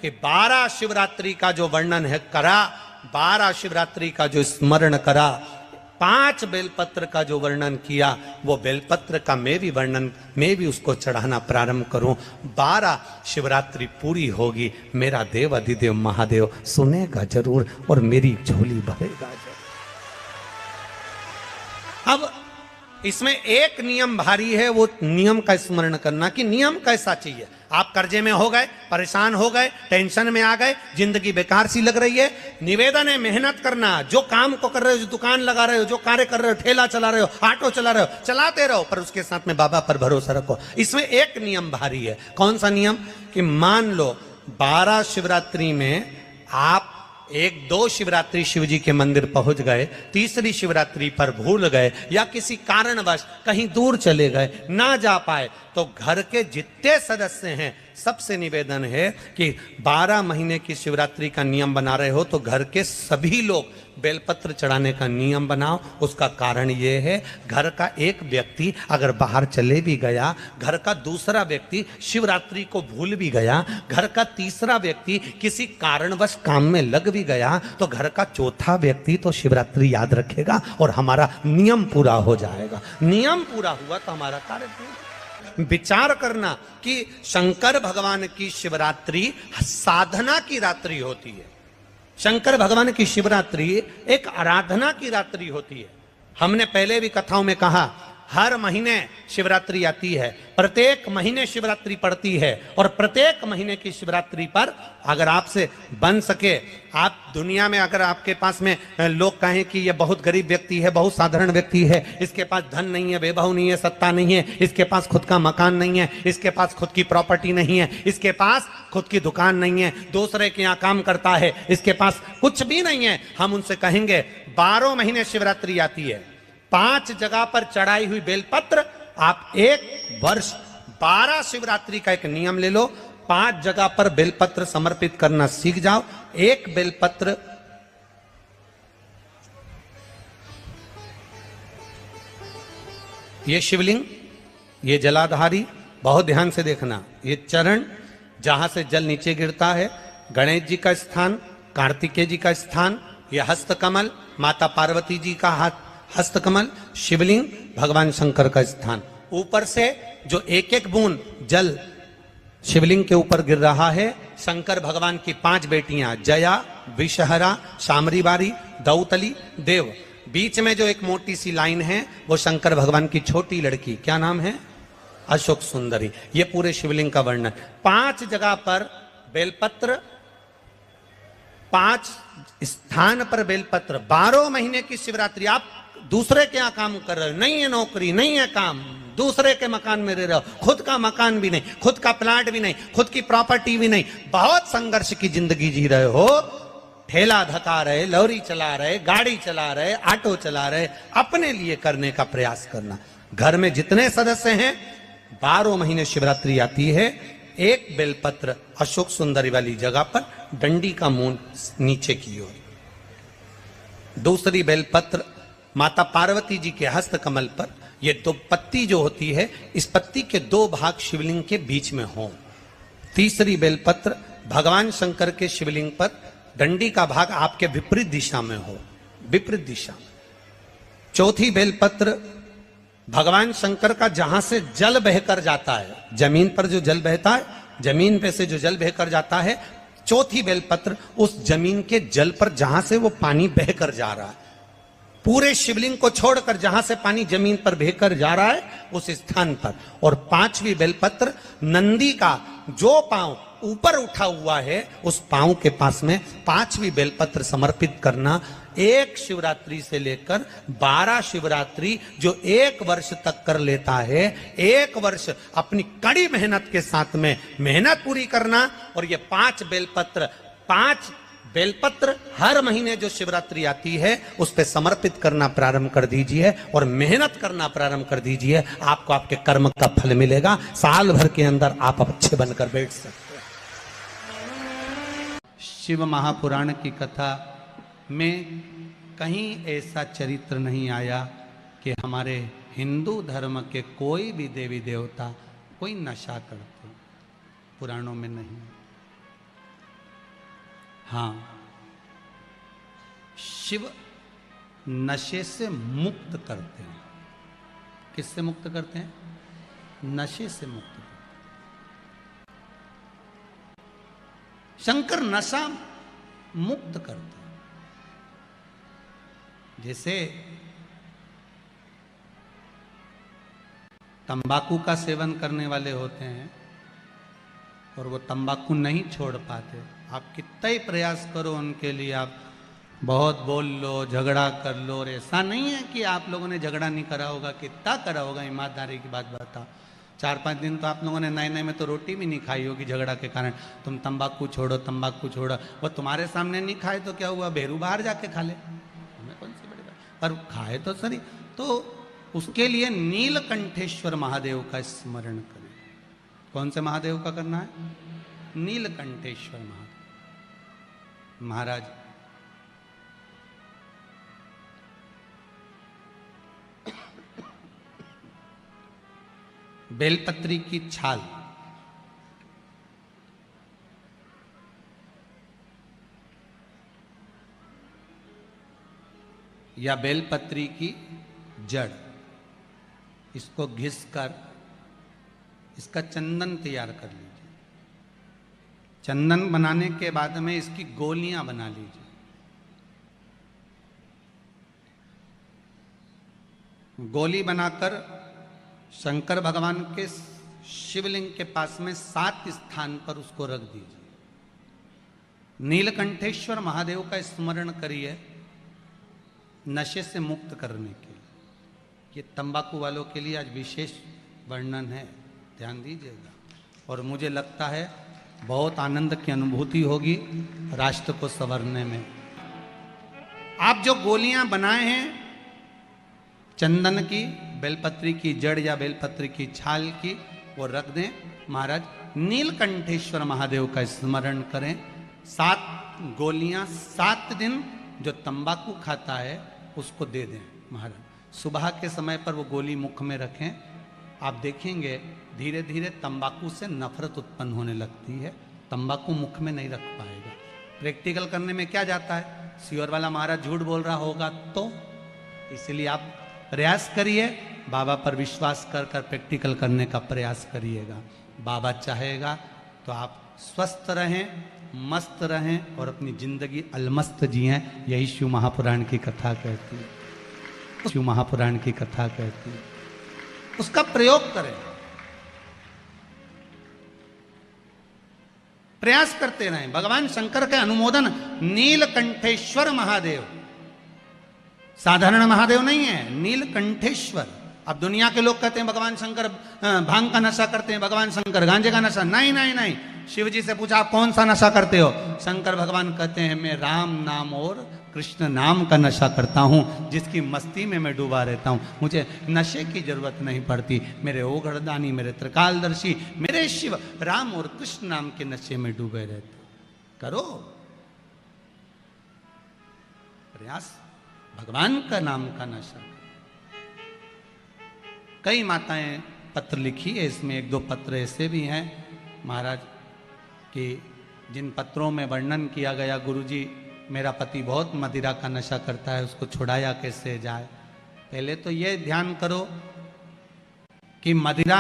कि 12 शिवरात्रि का जो वर्णन है करा, 12 शिवरात्रि का जो स्मरण करा, 5 बेलपत्र का जो वर्णन किया, वो बेलपत्र का मैं भी उसको चढ़ाना प्रारंभ करूं। 12 शिवरात्रि पूरी होगी, मेरा देव अधिदेव महादेव सुनेगा जरूर और मेरी झोली भरेगा जरूर। अब इसमें एक नियम भारी है, वो नियम का स्मरण करना कि नियम कैसा चाहिए। आप कर्जे में हो गए, परेशान हो गए, टेंशन में आ गए, जिंदगी बेकार सी लग रही है, निवेदन है मेहनत करना। जो काम को कर रहे हो, जो दुकान लगा रहे हो, जो कार्य कर रहे हो, ठेला चला रहे हो, ऑटो चला रहे हो, चलाते रहो, पर उसके साथ में बाबा पर भरोसा रखो। इसमें एक नियम भारी है। कौन सा नियम? कि मान लो 12 शिवरात्रि में आप 1-2 शिवरात्रि शिव जी के मंदिर पहुंच गए, तीसरी शिवरात्रि पर भूल गए या किसी कारणवश कहीं दूर चले गए, ना जा पाए, तो घर के जितने सदस्य हैं सबसे निवेदन है कि 12 महीने की शिवरात्रि का नियम बना रहे हो तो घर के सभी लोग बेलपत्र चढ़ाने का नियम बनाओ। उसका कारण ये है, घर का एक व्यक्ति अगर बाहर चले भी गया, घर का दूसरा व्यक्ति शिवरात्रि को भूल भी गया, घर का तीसरा व्यक्ति किसी कारणवश काम में लग भी गया, तो घर का चौथा व्यक्ति तो शिवरात्रि याद रखेगा और हमारा नियम पूरा हो जाएगा। नियम पूरा हुआ तो हमारा कार्य पूरा। विचार करना कि शंकर भगवान की शिवरात्रि साधना की रात्रि होती है। शंकर भगवान की शिवरात्रि एक आराधना की रात्रि होती है। हमने पहले भी कथाओं में कहा, हर महीने शिवरात्रि आती है, प्रत्येक महीने शिवरात्रि पड़ती है, और प्रत्येक महीने की शिवरात्रि पर अगर आपसे बन सके, आप दुनिया में अगर आपके पास में लोग कहें कि ये बहुत गरीब व्यक्ति है, बहुत साधारण व्यक्ति है, इसके पास धन नहीं है, वैभव नहीं है, सत्ता नहीं है, इसके पास खुद का मकान नहीं है, इसके पास खुद की प्रॉपर्टी नहीं है, इसके पास खुद की दुकान नहीं है, दूसरे के यहाँ काम करता है, इसके पास कुछ भी नहीं है, हम उनसे कहेंगे 12 महीने शिवरात्रि आती है, 5 जगह पर चढ़ाई हुई बेलपत्र, आप 1 वर्ष 12 शिवरात्रि का एक नियम ले लो, 5 जगह पर बेलपत्र समर्पित करना सीख जाओ। एक बेलपत्र ये शिवलिंग, ये जलाधारी, बहुत ध्यान से देखना, ये चरण जहां से जल नीचे गिरता है, गणेश जी का स्थान, कार्तिकेय जी का स्थान, यह हस्तकमल माता पार्वती जी का हस्तकमल, शिवलिंग भगवान शंकर का स्थान। ऊपर से जो एक एक बूंद जल शिवलिंग के ऊपर गिर रहा है, शंकर भगवान की 5 बेटियां जया, विषहरा, शामरीबारी, दौतली, देव। बीच में जो एक मोटी सी लाइन है वो शंकर भगवान की छोटी लड़की, क्या नाम है? अशोक सुंदरी। ये पूरे शिवलिंग का वर्णन। 5 जगह पर बेलपत्र, 5 स्थान पर बेलपत्र। 12 महीने की शिवरात्रि। आप दूसरे के यहाँ काम कर रहे हो, नहीं है नौकरी, नहीं है काम, दूसरे के मकान में रह रहे हो, खुद का मकान भी नहीं, खुद का प्लाट भी नहीं, खुद की प्रॉपर्टी भी नहीं, बहुत संघर्ष की जिंदगी जी रहे हो, ठेला धका रहे, लॉरी चला रहे, गाड़ी चला रहे, ऑटो चला रहे, अपने लिए करने का प्रयास करना। घर में जितने सदस्य हैं, 12 महीने शिवरात्रि आती है, एक बेलपत्र अशोक सुंदरी वाली जगह पर, डंडी का मुंह नीचे की ओर, दूसरी बेलपत्र माता पार्वती जी के हस्त कमल पर। ये 2 पत्ती जो होती है, इस पत्ती के 2 भाग शिवलिंग के बीच में हो। तीसरी बेलपत्र भगवान शंकर के शिवलिंग पर, डंडी का भाग आपके विपरीत दिशा में हो, विपरीत दिशा में। चौथी बेलपत्र भगवान शंकर का जहां से जल बहकर जाता है, जमीन पर जो जल बहता है, जमीन पे से जो जल बहकर जाता है, चौथी बेलपत्र उस जमीन के जल पर जहां से वो पानी बहकर जा रहा है, पूरे शिवलिंग को छोड़कर जहां से पानी जमीन पर बहकर जा रहा है उस स्थान पर। और 5वीं बेलपत्र नंदी का जो पांव ऊपर उठा हुआ है, उस पांव के पास में 5वीं बेलपत्र समर्पित करना। एक शिवरात्रि से लेकर 12 शिवरात्रि जो 1 वर्ष तक कर लेता है, 1 वर्ष अपनी कड़ी मेहनत के साथ में मेहनत पूरी करना। और ये 5 बेलपत्र हर महीने जो शिवरात्रि आती है उस पे समर्पित करना प्रारंभ कर दीजिए और मेहनत करना प्रारंभ कर दीजिए। आपको आपके कर्म का फल मिलेगा। साल भर के अंदर आप अच्छे बनकर बैठ सकते हैं। शिव महापुराण की कथा में कहीं ऐसा चरित्र नहीं आया कि हमारे हिंदू धर्म के कोई भी देवी देवता कोई नशा करते, पुराणों में नहीं। हाँ, शिव नशे से मुक्त करते हैं। किससे मुक्त करते हैं? नशे से मुक्त करते हैं। शंकर नशा मुक्त करते हैं। जैसे तंबाकू का सेवन करने वाले होते हैं और वो तंबाकू नहीं छोड़ पाते, आप कितना ही प्रयास करो उनके लिए, आप बहुत बोल लो, झगड़ा कर लो, और ऐसा नहीं है कि आप लोगों ने झगड़ा नहीं करा होगा, कितना करा होगा, ईमानदारी की बात बताओ। 4-5 दिन तो आप लोगों ने नए नए में तो रोटी भी नहीं खाई होगी झगड़ा के कारण। तुम तंबाकू छोड़ो, तंबाकू छोड़ो, वो तुम्हारे सामने नहीं खाए तो क्या हुआ, बेरू बाहर जाके खा ले, हमें कौन सी बड़ी बात, पर खाए तो सही। तो उसके लिए नीलकंठेश्वर महादेव का स्मरण करें। कौन से महादेव का करना है? नीलकंठेश्वर महादेव महाराज। बेलपत्री की छाल या बेलपत्री की जड़, इसको घिसकर इसका चंदन तैयार कर लीजिए। चंदन बनाने के बाद में इसकी गोलियां बना लीजिए। गोली बनाकर शंकर भगवान के शिवलिंग के पास में 7 स्थान पर उसको रख दीजिए। नीलकंठेश्वर महादेव का स्मरण करिए नशे से मुक्त करने के लिए। ये तंबाकू वालों के लिए आज विशेष वर्णन है, ध्यान दीजिएगा। और मुझे लगता है बहुत आनंद की अनुभूति होगी राष्ट्र को संवरने में। आप जो गोलियां बनाए हैं चंदन की, बेलपत्री की जड़ या बेलपत्री की छाल की, वो रख दें। महाराज नीलकंठेश्वर महादेव का स्मरण करें। 7 गोलियां 7 दिन जो तंबाकू खाता है उसको दे दें। महाराज सुबह के समय पर वो गोली मुख में रखें। आप देखेंगे धीरे धीरे तंबाकू से नफरत उत्पन्न होने लगती है, तंबाकू मुख में नहीं रख पाएगा। प्रैक्टिकल करने में क्या जाता है, सियोर वाला महाराज झूठ बोल रहा होगा तो, इसलिए आप प्रयास करिए, बाबा पर विश्वास कर कर प्रैक्टिकल करने का प्रयास करिएगा। बाबा चाहेगा तो आप स्वस्थ रहें, मस्त रहें और अपनी जिंदगी अलमस्त जिएं। यही शिव महापुराण की कथा कहती है, शिव महापुराण की कथा कहती है। उसका प्रयोग करें, प्रयास करते रहें। भगवान शंकर के अनुमोदन नीलकंठेश्वर महादेव, साधारण महादेव नहीं है, नीलकंठेश्वर। अब दुनिया के लोग कहते हैं भगवान शंकर भांग का नशा करते हैं, भगवान शंकर गांजे का नशा। नहीं नहीं नहीं, शिव जी से पूछा आप कौन सा नशा करते हो? शंकर भगवान कहते हैं मैं राम नाम और कृष्ण नाम का नशा करता हूँ, जिसकी मस्ती में मैं डूबा रहता हूँ। मुझे नशे की जरूरत नहीं पड़ती। मेरे ओघड़दानी, मेरे त्रिकालदर्शी, मेरे शिव राम और कृष्ण नाम के नशे में डूबे रहते। करो प्रयास, भगवान का नाम का नशा। कई माताएं पत्र लिखी है, इसमें 1-2 पत्र ऐसे भी हैं महाराज कि जिन पत्रों में वर्णन किया गया, गुरुजी मेरा पति बहुत मदिरा का नशा करता है, उसको छुड़ाया कैसे जाए। पहले तो ये ध्यान करो कि मदिरा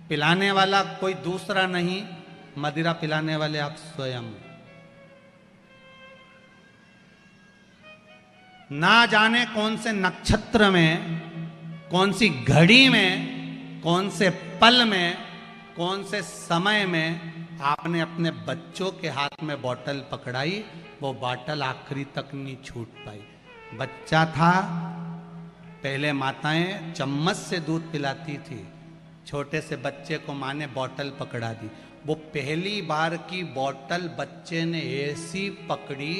पिलाने वाला कोई दूसरा नहीं, मदिरा पिलाने वाले आप स्वयं। ना जाने कौन से नक्षत्र में, कौन सी घड़ी में, कौन से पल में, कौन से समय में आपने अपने बच्चों के हाथ में बोतल पकड़ाई, वो बोतल आखिरी तक नहीं छूट पाई। बच्चा था, पहले माताएं चम्मच से दूध पिलाती थी, छोटे से बच्चे को माँ ने बोतल पकड़ा दी। वो पहली बार की बोतल बच्चे ने ऐसी पकड़ी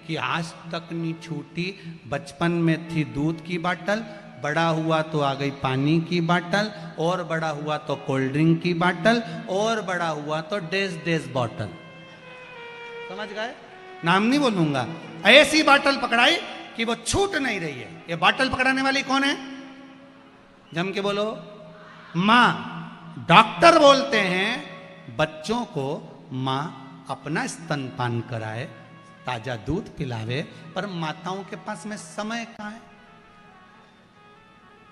कि आज तक नहीं छूटी। बचपन में थी दूध की बोतल, बड़ा हुआ तो आ गई पानी की बोतल, और बड़ा हुआ तो कोल्ड ड्रिंक की बोतल, और बड़ा हुआ तो डेज बोतल। समझ गए? नाम नहीं बोलूंगा। ऐसी बोतल पकड़ाई कि वो छूट नहीं रही है। ये बोतल पकड़ाने वाली कौन है? जम के बोलो, माँ। डॉक्टर बोलते हैं बच्चों को माँ अपना स्तनपान कराए, ताजा दूध पिलावे, पर माताओं के पास में समय कहाँ है?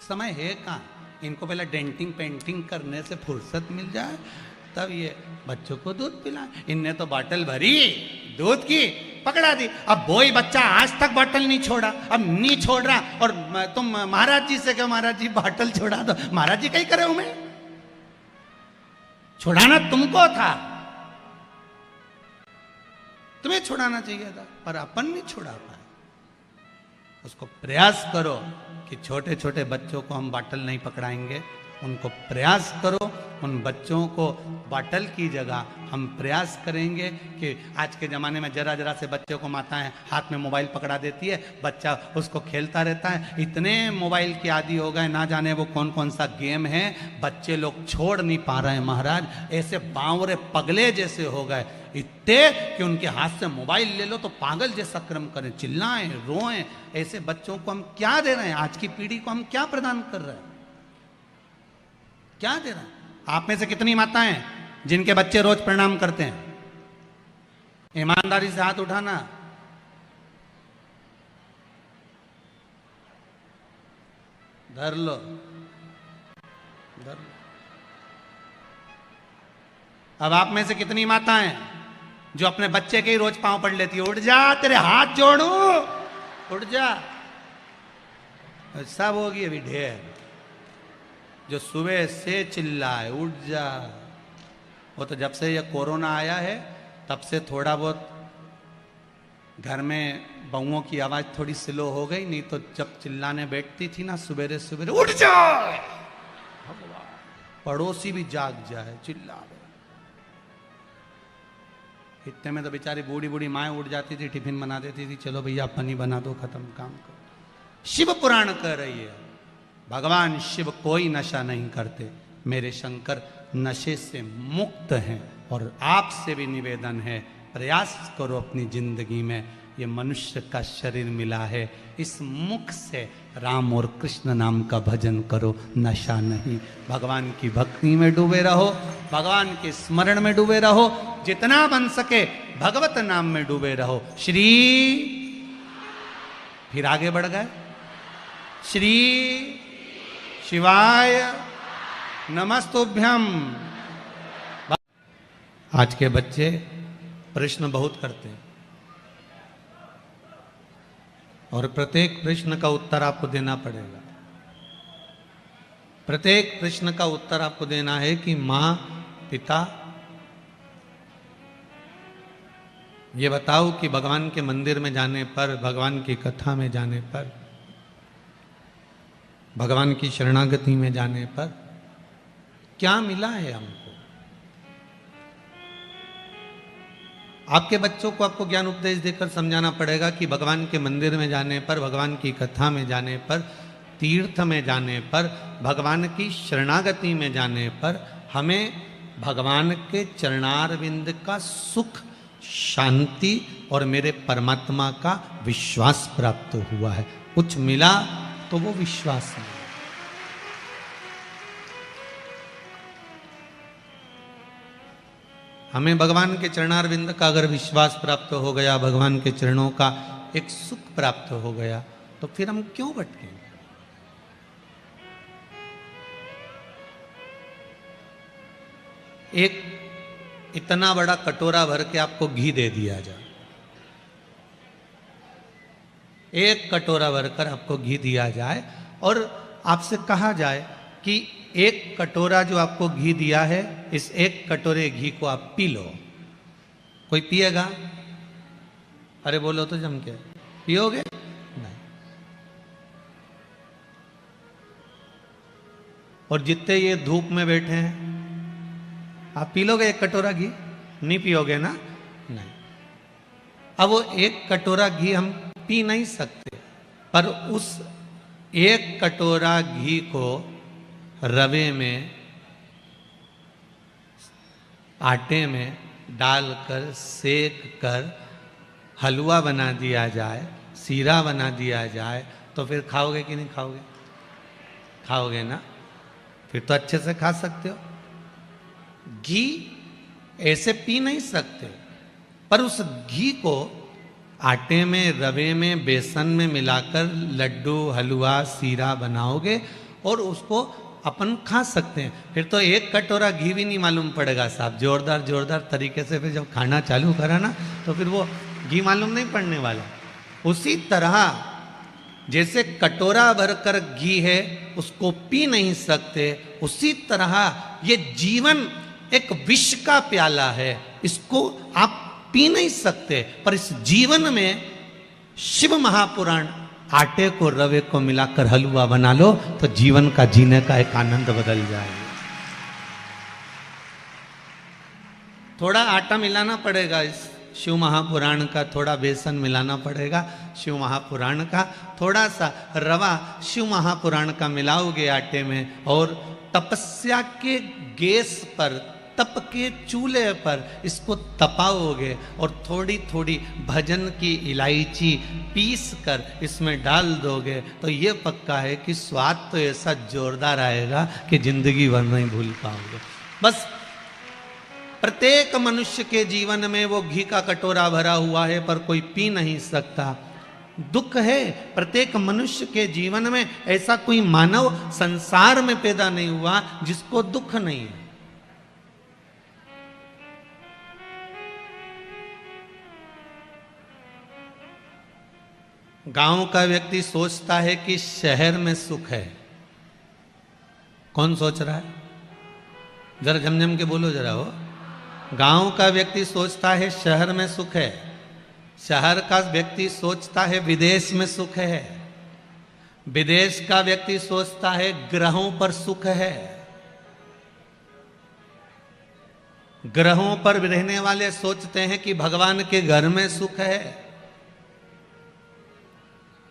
समय है कहाँ? इनको पहले डेंटिंग पेंटिंग करने से फुर्सत मिल जाए तब ये बच्चों को दूध पिलाए। इनने तो बाटल भरी दूध की, पकड़ा दी। अब वही बच्चा आज तक बाटल नहीं छोड़ा, अब नहीं छोड़ रहा, और तुम महाराज जी से कहो महाराज जी बाटल छोड़ा दो। महाराज जी कहीं करे हूं मैं? छुड़ाना तुमको था, तुम्हें छुड़ाना चाहिए था, पर अपन नहीं छुड़ा पाए। उसको प्रयास करो कि छोटे छोटे बच्चों को हम बाटल नहीं पकड़ाएंगे, उनको प्रयास करो, उन बच्चों को बाटल की जगह हम प्रयास करेंगे कि आज के ज़माने में जरा जरा से बच्चों को माताएं हाथ में मोबाइल पकड़ा देती है, बच्चा उसको खेलता रहता है। इतने मोबाइल के आदी हो गए, ना जाने वो कौन कौन सा गेम है, बच्चे लोग छोड़ नहीं पा रहे हैं महाराज। ऐसे बावरे पगले जैसे हो गए इतने कि उनके हाथ से मोबाइल ले लो तो पागल जैसा क्रम करें, चिल्लाएं, रोएं। ऐसे बच्चों को हम क्या दे रहे हैं? आज की पीढ़ी को हम क्या प्रदान कर रहे हैं? क्या दे रहा है? आप में से कितनी माताएं जिनके बच्चे रोज प्रणाम करते हैं? ईमानदारी से हाथ उठाना। धर लो, धर लो। अब आप में से कितनी माताएं जो अपने बच्चे के ही रोज पांव पड़ लेती है? उठ जा, तेरे हाथ जोड़ू, उठ जा। सब होगी अभी ढेर जो सुबह से चिल्लाए उठ जा। वो तो जब से ये कोरोना आया है तब से थोड़ा बहुत घर में बहुओं की आवाज थोड़ी स्लो हो गई, नहीं तो जब चिल्लाने बैठती थी ना सुबेरे सुबेरे, उठ जा, पड़ोसी भी जाग जाए, चिल्ला रहे। इतने में तो बेचारी बूढ़ी बूढ़ी माएँ उठ जाती थी, टिफिन बना देती थी, चलो भैया पनी बना दो, खत्म काम करो। शिव पुराण कह रही है भगवान शिव कोई नशा नहीं करते, मेरे शंकर नशे से मुक्त हैं। और आपसे भी निवेदन है, प्रयास करो अपनी जिंदगी में, ये मनुष्य का शरीर मिला है, इस मुख से राम और कृष्ण नाम का भजन करो, नशा नहीं। भगवान की भक्ति में डूबे रहो, भगवान के स्मरण में डूबे रहो, जितना बन सके भगवत नाम में डूबे रहो। श्री, फिर आगे बढ़ गए, श्री शिवाय नमस्तुभ्यम। आज के बच्चे प्रश्न बहुत करते हैं और प्रत्येक प्रश्न का उत्तर आपको देना पड़ेगा। प्रत्येक प्रश्न का उत्तर आपको देना है कि मां, पिता, ये बताओ कि भगवान के मंदिर में जाने पर, भगवान की कथा में जाने पर, भगवान की शरणागति में जाने पर क्या मिला है हमको। आपके बच्चों को आपको ज्ञान उपदेश देकर समझाना पड़ेगा कि भगवान के मंदिर में जाने पर, भगवान की कथा में जाने पर, तीर्थ में जाने पर, भगवान की शरणागति में जाने पर हमें भगवान के चरणारविंद का सुख, शांति और मेरे परमात्मा का विश्वास प्राप्त हुआ है। कुछ मिला तो वो विश्वास है। हमें भगवान के चरणारविंद का अगर विश्वास प्राप्त हो गया, भगवान के चरणों का एक सुख प्राप्त हो गया, तो फिर हम क्यों भटकेंगे? एक इतना बड़ा कटोरा भर के आपको घी दे दिया जाए, एक कटोरा भरकर आपको घी दिया जाए और आपसे कहा जाए कि एक कटोरा जो आपको घी दिया है, इस एक कटोरे घी को आप पी लो। कोई पिएगा? अरे बोलो तो जम के, पियोगे? नहीं। और जितने ये धूप में बैठे हैं, आप पी लोगे एक कटोरा घी? नहीं पियोगे ना? नहीं। अब वो एक कटोरा घी हम पी नहीं सकते, पर उस एक कटोरा घी को रवे में, आटे में डालकर सेक कर हलवा बना दिया जाए, सीरा बना दिया जाए, तो फिर खाओगे कि नहीं खाओगे? खाओगे ना? फिर तो अच्छे से खा सकते हो। घी ऐसे पी नहीं सकते, पर उस घी को आटे में, रवे में, बेसन में मिलाकर लड्डू, हलवा, सीरा बनाओगे और उसको अपन खा सकते हैं। फिर तो एक कटोरा घी भी नहीं मालूम पड़ेगा साहब। जोरदार जोरदार तरीके से फिर जब खाना चालू करा ना तो फिर वो घी मालूम नहीं पड़ने वाला। उसी तरह जैसे कटोरा भरकर घी है उसको पी नहीं सकते, उसी तरह ये जीवन एक विष का प्याला है, इसको आप पी नहीं सकते। पर इस जीवन में शिव महापुराण आटे को, रवे को मिलाकर हलवा बना लो तो जीवन का जीने का एक आनंद बदल जाएगा। थोड़ा आटा मिलाना पड़ेगा इस शिव महापुराण का, थोड़ा बेसन मिलाना पड़ेगा शिव महापुराण का, थोड़ा सा रवा शिव महापुराण का मिलाओगे आटे में और तपस्या के गैस पर, तप के चूल्हे पर इसको तपाओगे और थोड़ी थोड़ी भजन की इलायची पीस कर इसमें डाल दोगे तो ये पक्का है कि स्वाद तो ऐसा जोरदार आएगा कि जिंदगी भर नहीं भूल पाओगे। बस प्रत्येक मनुष्य के जीवन में वो घी का कटोरा भरा हुआ है पर कोई पी नहीं सकता। दुख है, प्रत्येक मनुष्य के जीवन में ऐसा कोई मानव संसार में पैदा नहीं हुआ जिसको दुख नहीं है। गांव का व्यक्ति सोचता है कि शहर में सुख है। कौन सोच रहा है? जरा झमझम के बोलो जरा। हो गांव का व्यक्ति सोचता है शहर में सुख है, शहर का व्यक्ति सोचता है विदेश में सुख है, विदेश का व्यक्ति सोचता है ग्रहों पर सुख है, ग्रहों पर रहने वाले सोचते हैं कि भगवान के घर में सुख है।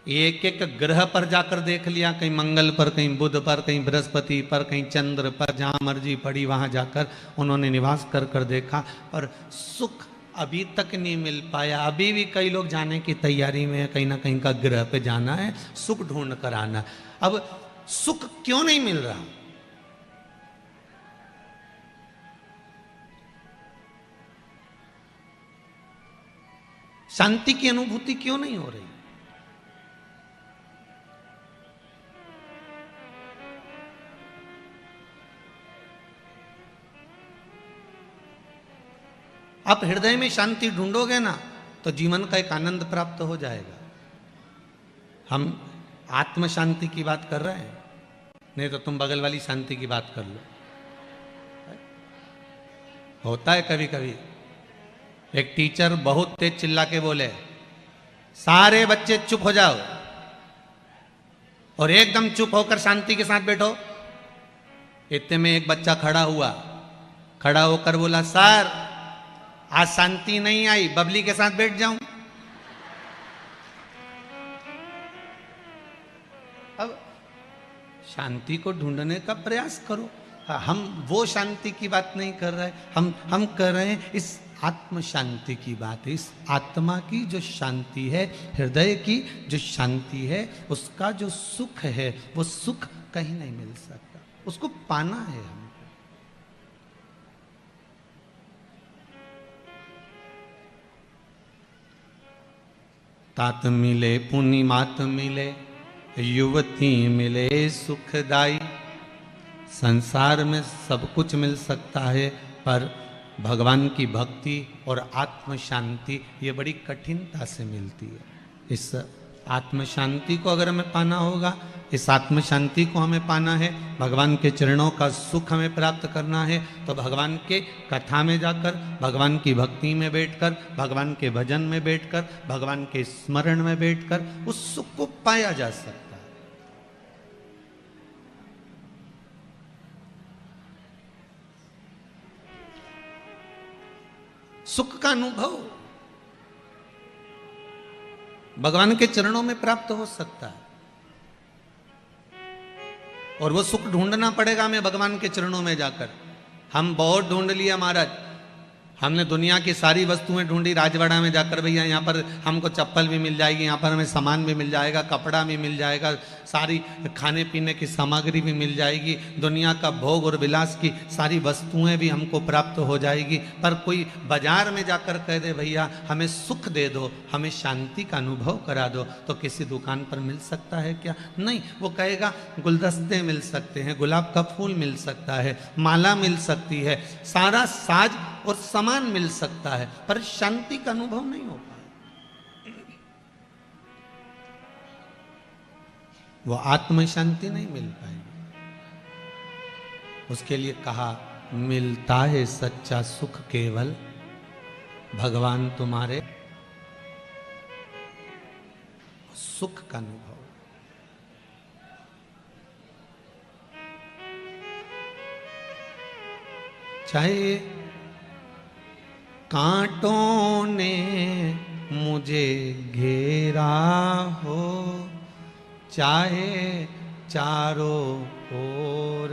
एक एक ग्रह पर जाकर देख लिया, कहीं मंगल पर, कहीं बुध पर, कहीं बृहस्पति पर, कहीं चंद्र पर, जहां मर्जी पड़ी वहां जाकर उन्होंने निवास कर कर देखा पर सुख अभी तक नहीं मिल पाया। अभी भी कई लोग जाने की तैयारी में है, कहीं ना कहीं का ग्रह पे जाना है, सुख ढूंढ कर आना। अब सुख क्यों नहीं मिल रहा? शांति की अनुभूति क्यों नहीं हो रही? आप हृदय में शांति ढूंढोगे ना तो जीवन का एक आनंद प्राप्त हो जाएगा। हम आत्म शांति की बात कर रहे हैं, नहीं तो तुम बगल वाली शांति की बात कर लो। होता है कभी कभी एक टीचर बहुत तेज चिल्ला के बोले, सारे बच्चे चुप हो जाओ, और एकदम चुप होकर शांति के साथ बैठो। इतने में एक बच्चा खड़ा हुआ, खड़ा होकर बोला, सर आज शांति नहीं आई, बबली के साथ बैठ जाऊं। अब शांति को ढूंढने का प्रयास करो। हम वो शांति की बात नहीं कर रहे, हम कर रहे हैं इस आत्म शांति की बात है। इस आत्मा की जो शांति है, हृदय की जो शांति है, उसका जो सुख है वो सुख कहीं नहीं मिल सकता, उसको पाना है हमको। तात मिले पुनि मात मिले, युवती मिले सुखदाई। संसार में सब कुछ मिल सकता है पर भगवान की भक्ति और आत्म शांति ये बड़ी कठिनता से मिलती है। इस आत्म शांति को अगर हमें पाना होगा, इस आत्म शांति को हमें पाना है, भगवान के चरणों का सुख हमें प्राप्त करना है, तो भगवान के कथा में जाकर, भगवान की भक्ति में बैठकर, भगवान के भजन में बैठकर, भगवान के स्मरण में बैठकर उस सुख को पाया जा सकता है। सुख का अनुभव भगवान के चरणों में प्राप्त हो सकता है, और वो सुख ढूंढना पड़ेगा हमें भगवान के चरणों में जाकर। हम बहुत ढूंढ लिया महाराज, हमने दुनिया की सारी वस्तुएं ढूंढी, राजवाड़ा में जाकर भैया यहाँ पर हमको चप्पल भी मिल जाएगी, यहाँ पर हमें सामान भी मिल जाएगा, कपड़ा भी मिल जाएगा, सारी खाने पीने की सामग्री भी मिल जाएगी, दुनिया का भोग और विलास की सारी वस्तुएं भी हमको प्राप्त हो जाएगी। पर कोई बाजार में जाकर कह दे भैया हमें सुख दे दो, हमें शांति का अनुभव करा दो, तो किसी दुकान पर मिल सकता है क्या? नहीं। वो कहेगा गुलदस्ते मिल सकते हैं, गुलाब का फूल मिल सकता है, माला मिल सकती है, सारा साज और सामान मिल सकता है, पर शांति का अनुभव नहीं हो पाए। वो आत्म शांति नहीं मिल पाएगी। उसके लिए कहा मिलता है सच्चा सुख केवल भगवान तुम्हारे सुख का अनुभव। चाहे कांटों ने मुझे घेरा हो, चाहे चारों ओर।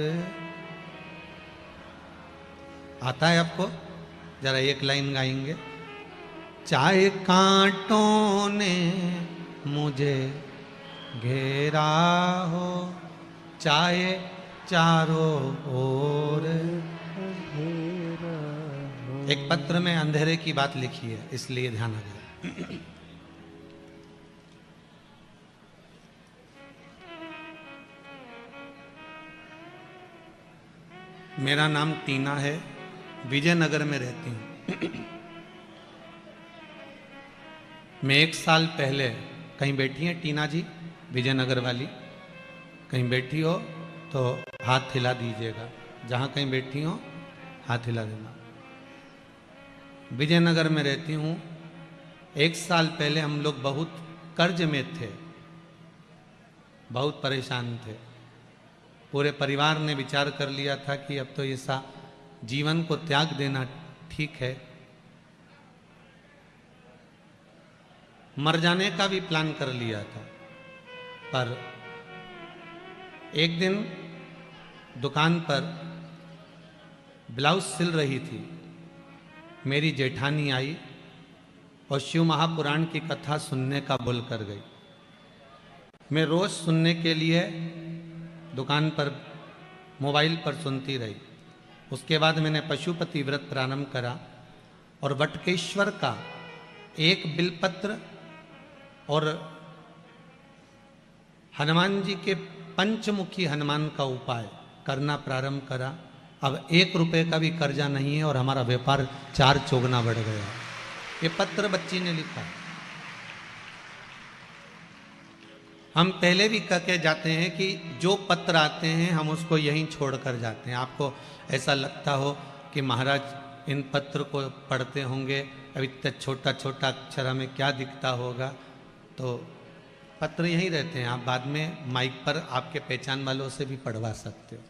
आता है आपको? जरा एक लाइन गाएंगे। चाहे कांटों ने मुझे घेरा हो, चाहे चारों ओर। एक पत्र में अंधेरे की बात लिखी है, इसलिए ध्यान आ गया। मेरा नाम टीना है, विजयनगर में रहती हूँ। मैं 1 साल पहले, कहीं बैठी हैं टीना जी विजयनगर वाली? कहीं बैठी हो तो हाथ हिला दीजिएगा, जहाँ कहीं बैठी हो हाथ हिला देना। विजयनगर में रहती हूँ। 1 साल पहले हम लोग बहुत कर्ज में थे, बहुत परेशान थे। पूरे परिवार ने विचार कर लिया था कि अब तो ऐसा जीवन को त्याग देना ठीक है। मर जाने का भी प्लान कर लिया था। पर एक दिन दुकान पर ब्लाउज सिल रही थी, मेरी जेठानी आई और शिव महापुराण की कथा सुनने का बोल कर गई। मैं रोज सुनने के लिए दुकान पर मोबाइल पर सुनती रही। उसके बाद मैंने पशुपति व्रत प्रारंभ करा और वटकेश्वर का एक बिलपत्र और हनुमान जी के पंचमुखी हनुमान का उपाय करना प्रारंभ करा। अब 1 रुपए का भी कर्जा नहीं है और हमारा व्यापार 4 चौगुना बढ़ गया। ये पत्र बच्ची ने लिखा। हम पहले भी कह के जाते हैं कि जो पत्र आते हैं हम उसको यहीं छोड़कर जाते हैं। आपको ऐसा लगता हो कि महाराज इन पत्र को पढ़ते होंगे, अब इतना छोटा छोटा अक्षर हमें क्या दिखता होगा, तो पत्र यहीं रहते हैं। आप बाद में माइक पर आपके पहचान वालों से भी पढ़वा सकते हो।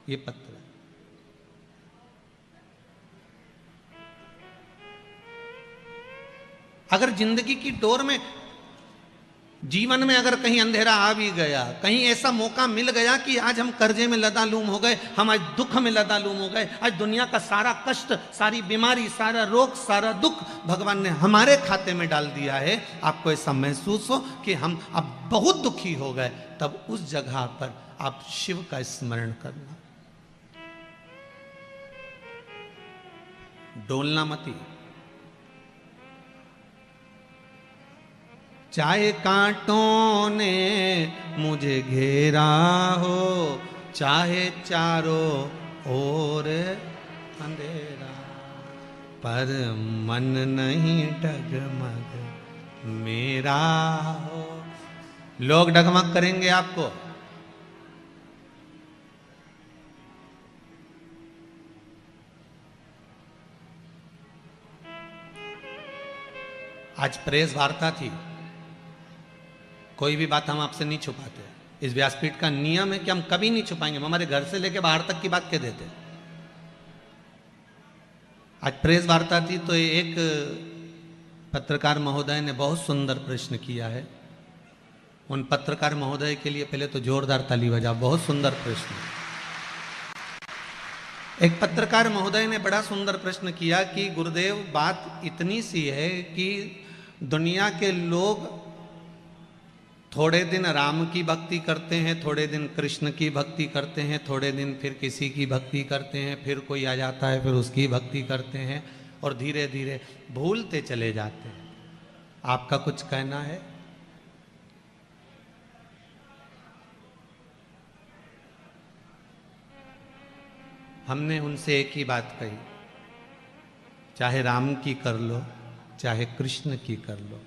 ये पत्र अगर जिंदगी की डोर में, जीवन में अगर कहीं अंधेरा आ भी गया, कहीं ऐसा मौका मिल गया कि आज हम कर्जे में लदालूम हो गए, हम आज दुख में लदालूम हो गए, आज दुनिया का सारा कष्ट, सारी बीमारी, सारा रोग, सारा दुख भगवान ने हमारे खाते में डाल दिया है, आपको ऐसा महसूस हो कि हम अब बहुत दुखी हो गए, तब उस जगह पर आप शिव का स्मरण करना, डोलना मती। चाहे कांटों ने मुझे घेरा हो, चाहे चारों ओर अंधेरा, पर मन नहीं डगमग मेरा हो। लोग डगमग करेंगे आपको। आज प्रेस वार्ता थी, कोई भी बात हम आपसे नहीं छुपाते। इस व्यासपीठ का नियम है कि हम कभी नहीं छुपाएंगे। हम हमारे घर से लेकर बाहर तक की बात कह देते। आज प्रेस वार्ता थी तो एक पत्रकार महोदय ने बहुत सुंदर प्रश्न किया है। उन पत्रकार महोदय के लिए पहले तो जोरदार ताली बजाओ, बहुत सुंदर प्रश्न। एक पत्रकार महोदय ने बड़ा सुंदर प्रश्न किया कि गुरुदेव बात इतनी सी है कि दुनिया के लोग थोड़े दिन राम की भक्ति करते हैं, थोड़े दिन कृष्ण की भक्ति करते हैं, थोड़े दिन फिर किसी की भक्ति करते हैं, फिर कोई आ जाता है फिर उसकी भक्ति करते हैं और धीरे धीरे भूलते चले जाते हैं। आपका कुछ कहना है? हमने उनसे एक ही बात कही, चाहे राम की कर लो, चाहे कृष्ण की कर लो,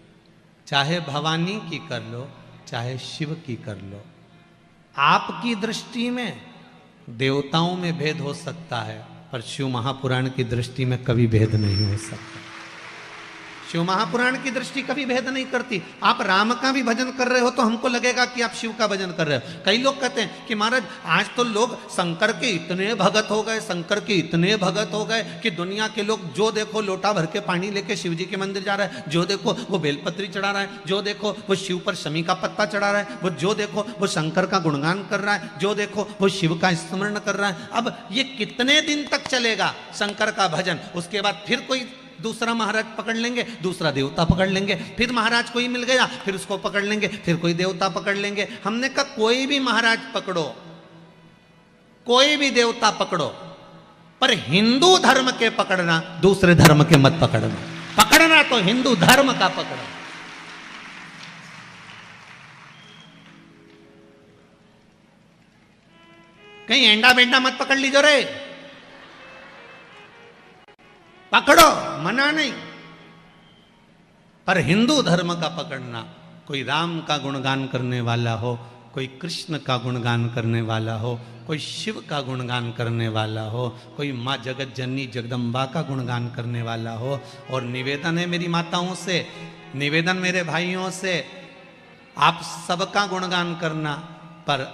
चाहे भवानी की कर लो, चाहे शिव की कर लो, आपकी दृष्टि में देवताओं में भेद हो सकता है पर शिव महापुराण की दृष्टि में कभी भेद नहीं हो सकता। शिव महापुराण की दृष्टि कभी भेद नहीं करती। आप राम का भी भजन कर रहे हो तो हमको लगेगा कि आप शिव का भजन कर रहे हो। कई लोग कहते हैं कि महाराज आज तो लोग शंकर के इतने भगत हो गए, शंकर के इतने भगत हो गए कि दुनिया के लोग जो देखो लोटा भर के पानी लेके शिव जी के मंदिर जा रहा है, जो देखो वो बेलपत्री चढ़ा रहा है, जो देखो वो शिव पर शमी का पत्ता चढ़ा रहा है, वो जो देखो वो शंकर का गुणगान कर रहा है, जो देखो वो शिव का स्मरण कर रहा है। अब ये कितने दिन तक चलेगा शंकर का भजन? उसके बाद फिर कोई दूसरा महाराज पकड़ लेंगे, दूसरा देवता पकड़ लेंगे, फिर महाराज कोई मिल गया फिर उसको पकड़ लेंगे, फिर कोई देवता पकड़ लेंगे। हमने कहा कोई भी महाराज पकड़ो, कोई भी देवता पकड़ो, पर हिंदू धर्म के पकड़ना, दूसरे धर्म के मत पकड़ना। पकड़ना तो हिंदू धर्म का पकड़ना। कहीं एंडा बेंडा मत पकड़ लीजो रे, पकड़ो, मना नहीं, पर हिंदू धर्म का पकड़ना। कोई राम का गुणगान करने वाला हो, कोई कृष्ण का गुणगान करने वाला हो, कोई शिव का गुणगान करने वाला हो, कोई माँ जगत जननी जगदम्बा का गुणगान करने वाला हो। और निवेदन है मेरी माताओं से, निवेदन मेरे भाइयों से, आप सबका गुणगान करना, पर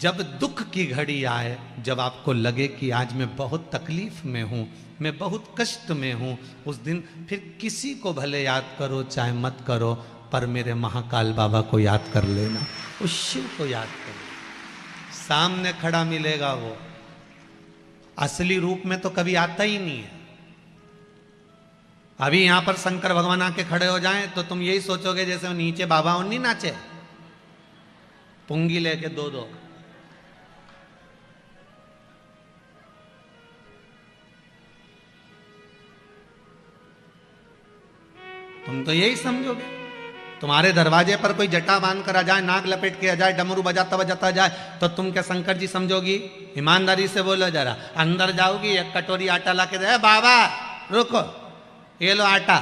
जब दुख की घड़ी आए, जब आपको लगे कि आज मैं बहुत तकलीफ में हूं, मैं बहुत कष्ट में हूं, उस दिन फिर किसी को भले याद करो चाहे मत करो, पर मेरे महाकाल बाबा को याद कर लेना, उस शिव को याद करो। सामने खड़ा मिलेगा वो, असली रूप में तो कभी आता ही नहीं है। अभी यहां पर शंकर भगवान आके खड़े हो जाएं तो तुम यही सोचोगे जैसे नीचे बाबा और नहीं नाचे, पुंगी लेके दो दो। तुम तो यही समझोगे। तुम्हारे दरवाजे पर कोई जटा बांध कर आ जाए, नाग लपेट के आ जाए, डमरू बजाता बजाता जाए, तो तुम क्या शंकर जी समझोगी? ईमानदारी से बोलो जरा। अंदर जाओगी, एक कटोरी आटा ला के दे, बाबा रुको ये लो आटा।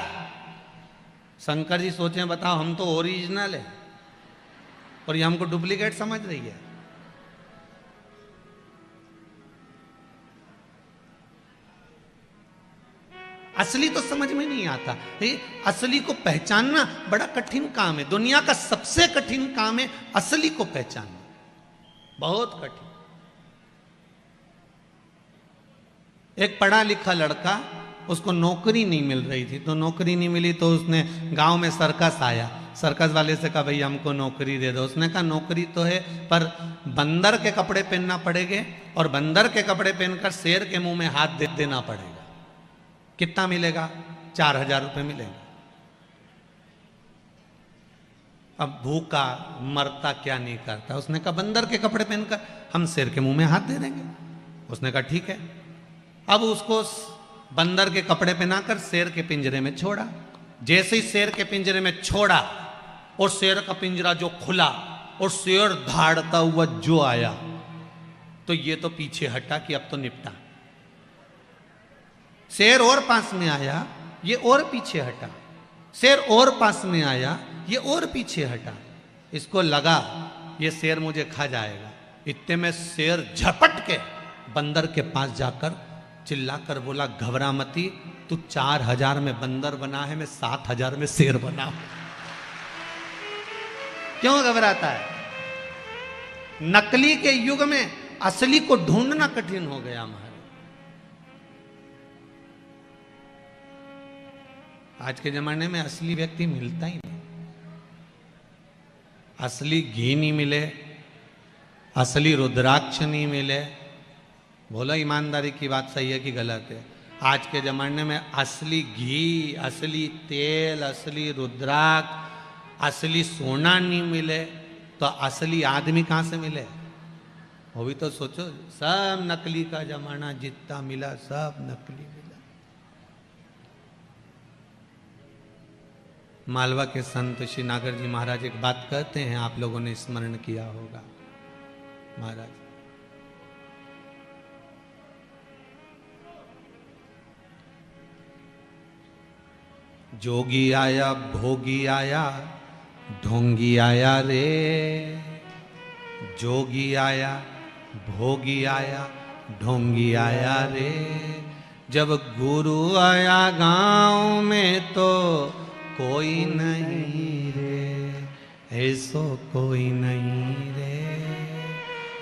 शंकर जी सोचे बताओ हम तो ओरिजिनल है और ये हमको डुप्लीकेट समझ रही है। असली तो समझ में नहीं आता। असली को पहचानना बड़ा कठिन काम है। दुनिया का सबसे कठिन काम है असली को पहचानना, बहुत कठिन। एक पढ़ा लिखा लड़का, उसको नौकरी नहीं मिल रही थी, तो नौकरी नहीं मिली तो उसने गांव में सर्कस आया, सर्कस वाले से कहा भैया हमको नौकरी दे दो। उसने कहा नौकरी तो है पर बंदर के कपड़े पहनना पड़ेंगे और बंदर के कपड़े पहनकर शेर के मुंह में हाथ दे देना पड़ेगा। कितना मिलेगा? 4000 रुपये मिलेंगे। अब भूखा मरता क्या नहीं करता। उसने कहा बंदर के कपड़े पहनकर हम शेर के मुंह में हाथ दे देंगे। उसने कहा ठीक है। अब उसको बंदर के कपड़े पहनाकर शेर के पिंजरे में छोड़ा। जैसे ही शेर के पिंजरे में छोड़ा और शेर का पिंजरा जो खुला और शेर धाड़ता हुआ जो आया, तो ये तो पीछे हटा कि अब तो निपटा। शेर और पास में आया, ये और पीछे हटा। शेर और पास में आया, ये और पीछे हटा। इसको लगा ये शेर मुझे खा जाएगा। इतने में शेर झपट के बंदर के पास जाकर चिल्लाकर बोला घबरा मती, तू 4000 में बंदर बना है, मैं 7000 में शेर बना हूं। क्यों घबराता है? नकली के युग में असली को ढूंढना कठिन हो गया महाराज। आज के जमाने में असली व्यक्ति मिलता ही नहीं। असली घी नहीं मिले, असली रुद्राक्ष नहीं मिले, बोलो ईमानदारी की बात सही है कि गलत है? आज के जमाने में असली घी, असली तेल, असली रुद्राक्ष, असली सोना नहीं मिले तो असली आदमी कहां से मिले? वो भी तो सोचो, सब नकली का जमाना, जितना मिला सब नकली मिला। मालवा के संत श्री नागर जी महाराज एक बात कहते हैं, आप लोगों ने स्मरण किया होगा। महाराज जोगी आया भोगी आया ढोंगी आया रे, जोगी आया भोगी आया ढोंगी आया रे, जब गुरु आया गांव में तो कोई नहीं रे, ऐसो कोई नहीं रे,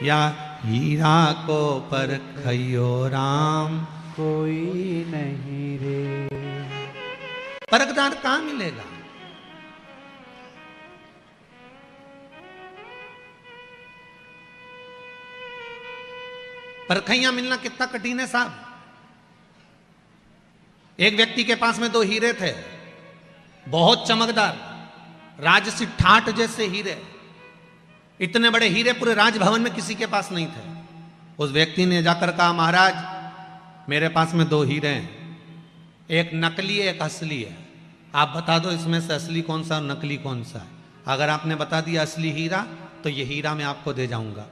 या हीरा को परखियो राम कोई नहीं रे। परखदार कहां मिलेगा? परखैया मिलना कितना कठिन है साहब। एक व्यक्ति के पास में 2 हीरे थे, बहुत चमकदार, राजसी ठाठ जैसे हीरे। इतने बड़े हीरे पूरे राजभवन में किसी के पास नहीं थे। उस व्यक्ति ने जाकर कहा, महाराज मेरे पास में 2 हीरे हैं, एक नकली है एक असली है, आप बता दो इसमें से असली कौन सा और नकली कौन सा है। अगर आपने बता दिया असली हीरा तो ये हीरा मैं आपको दे जाऊंगा।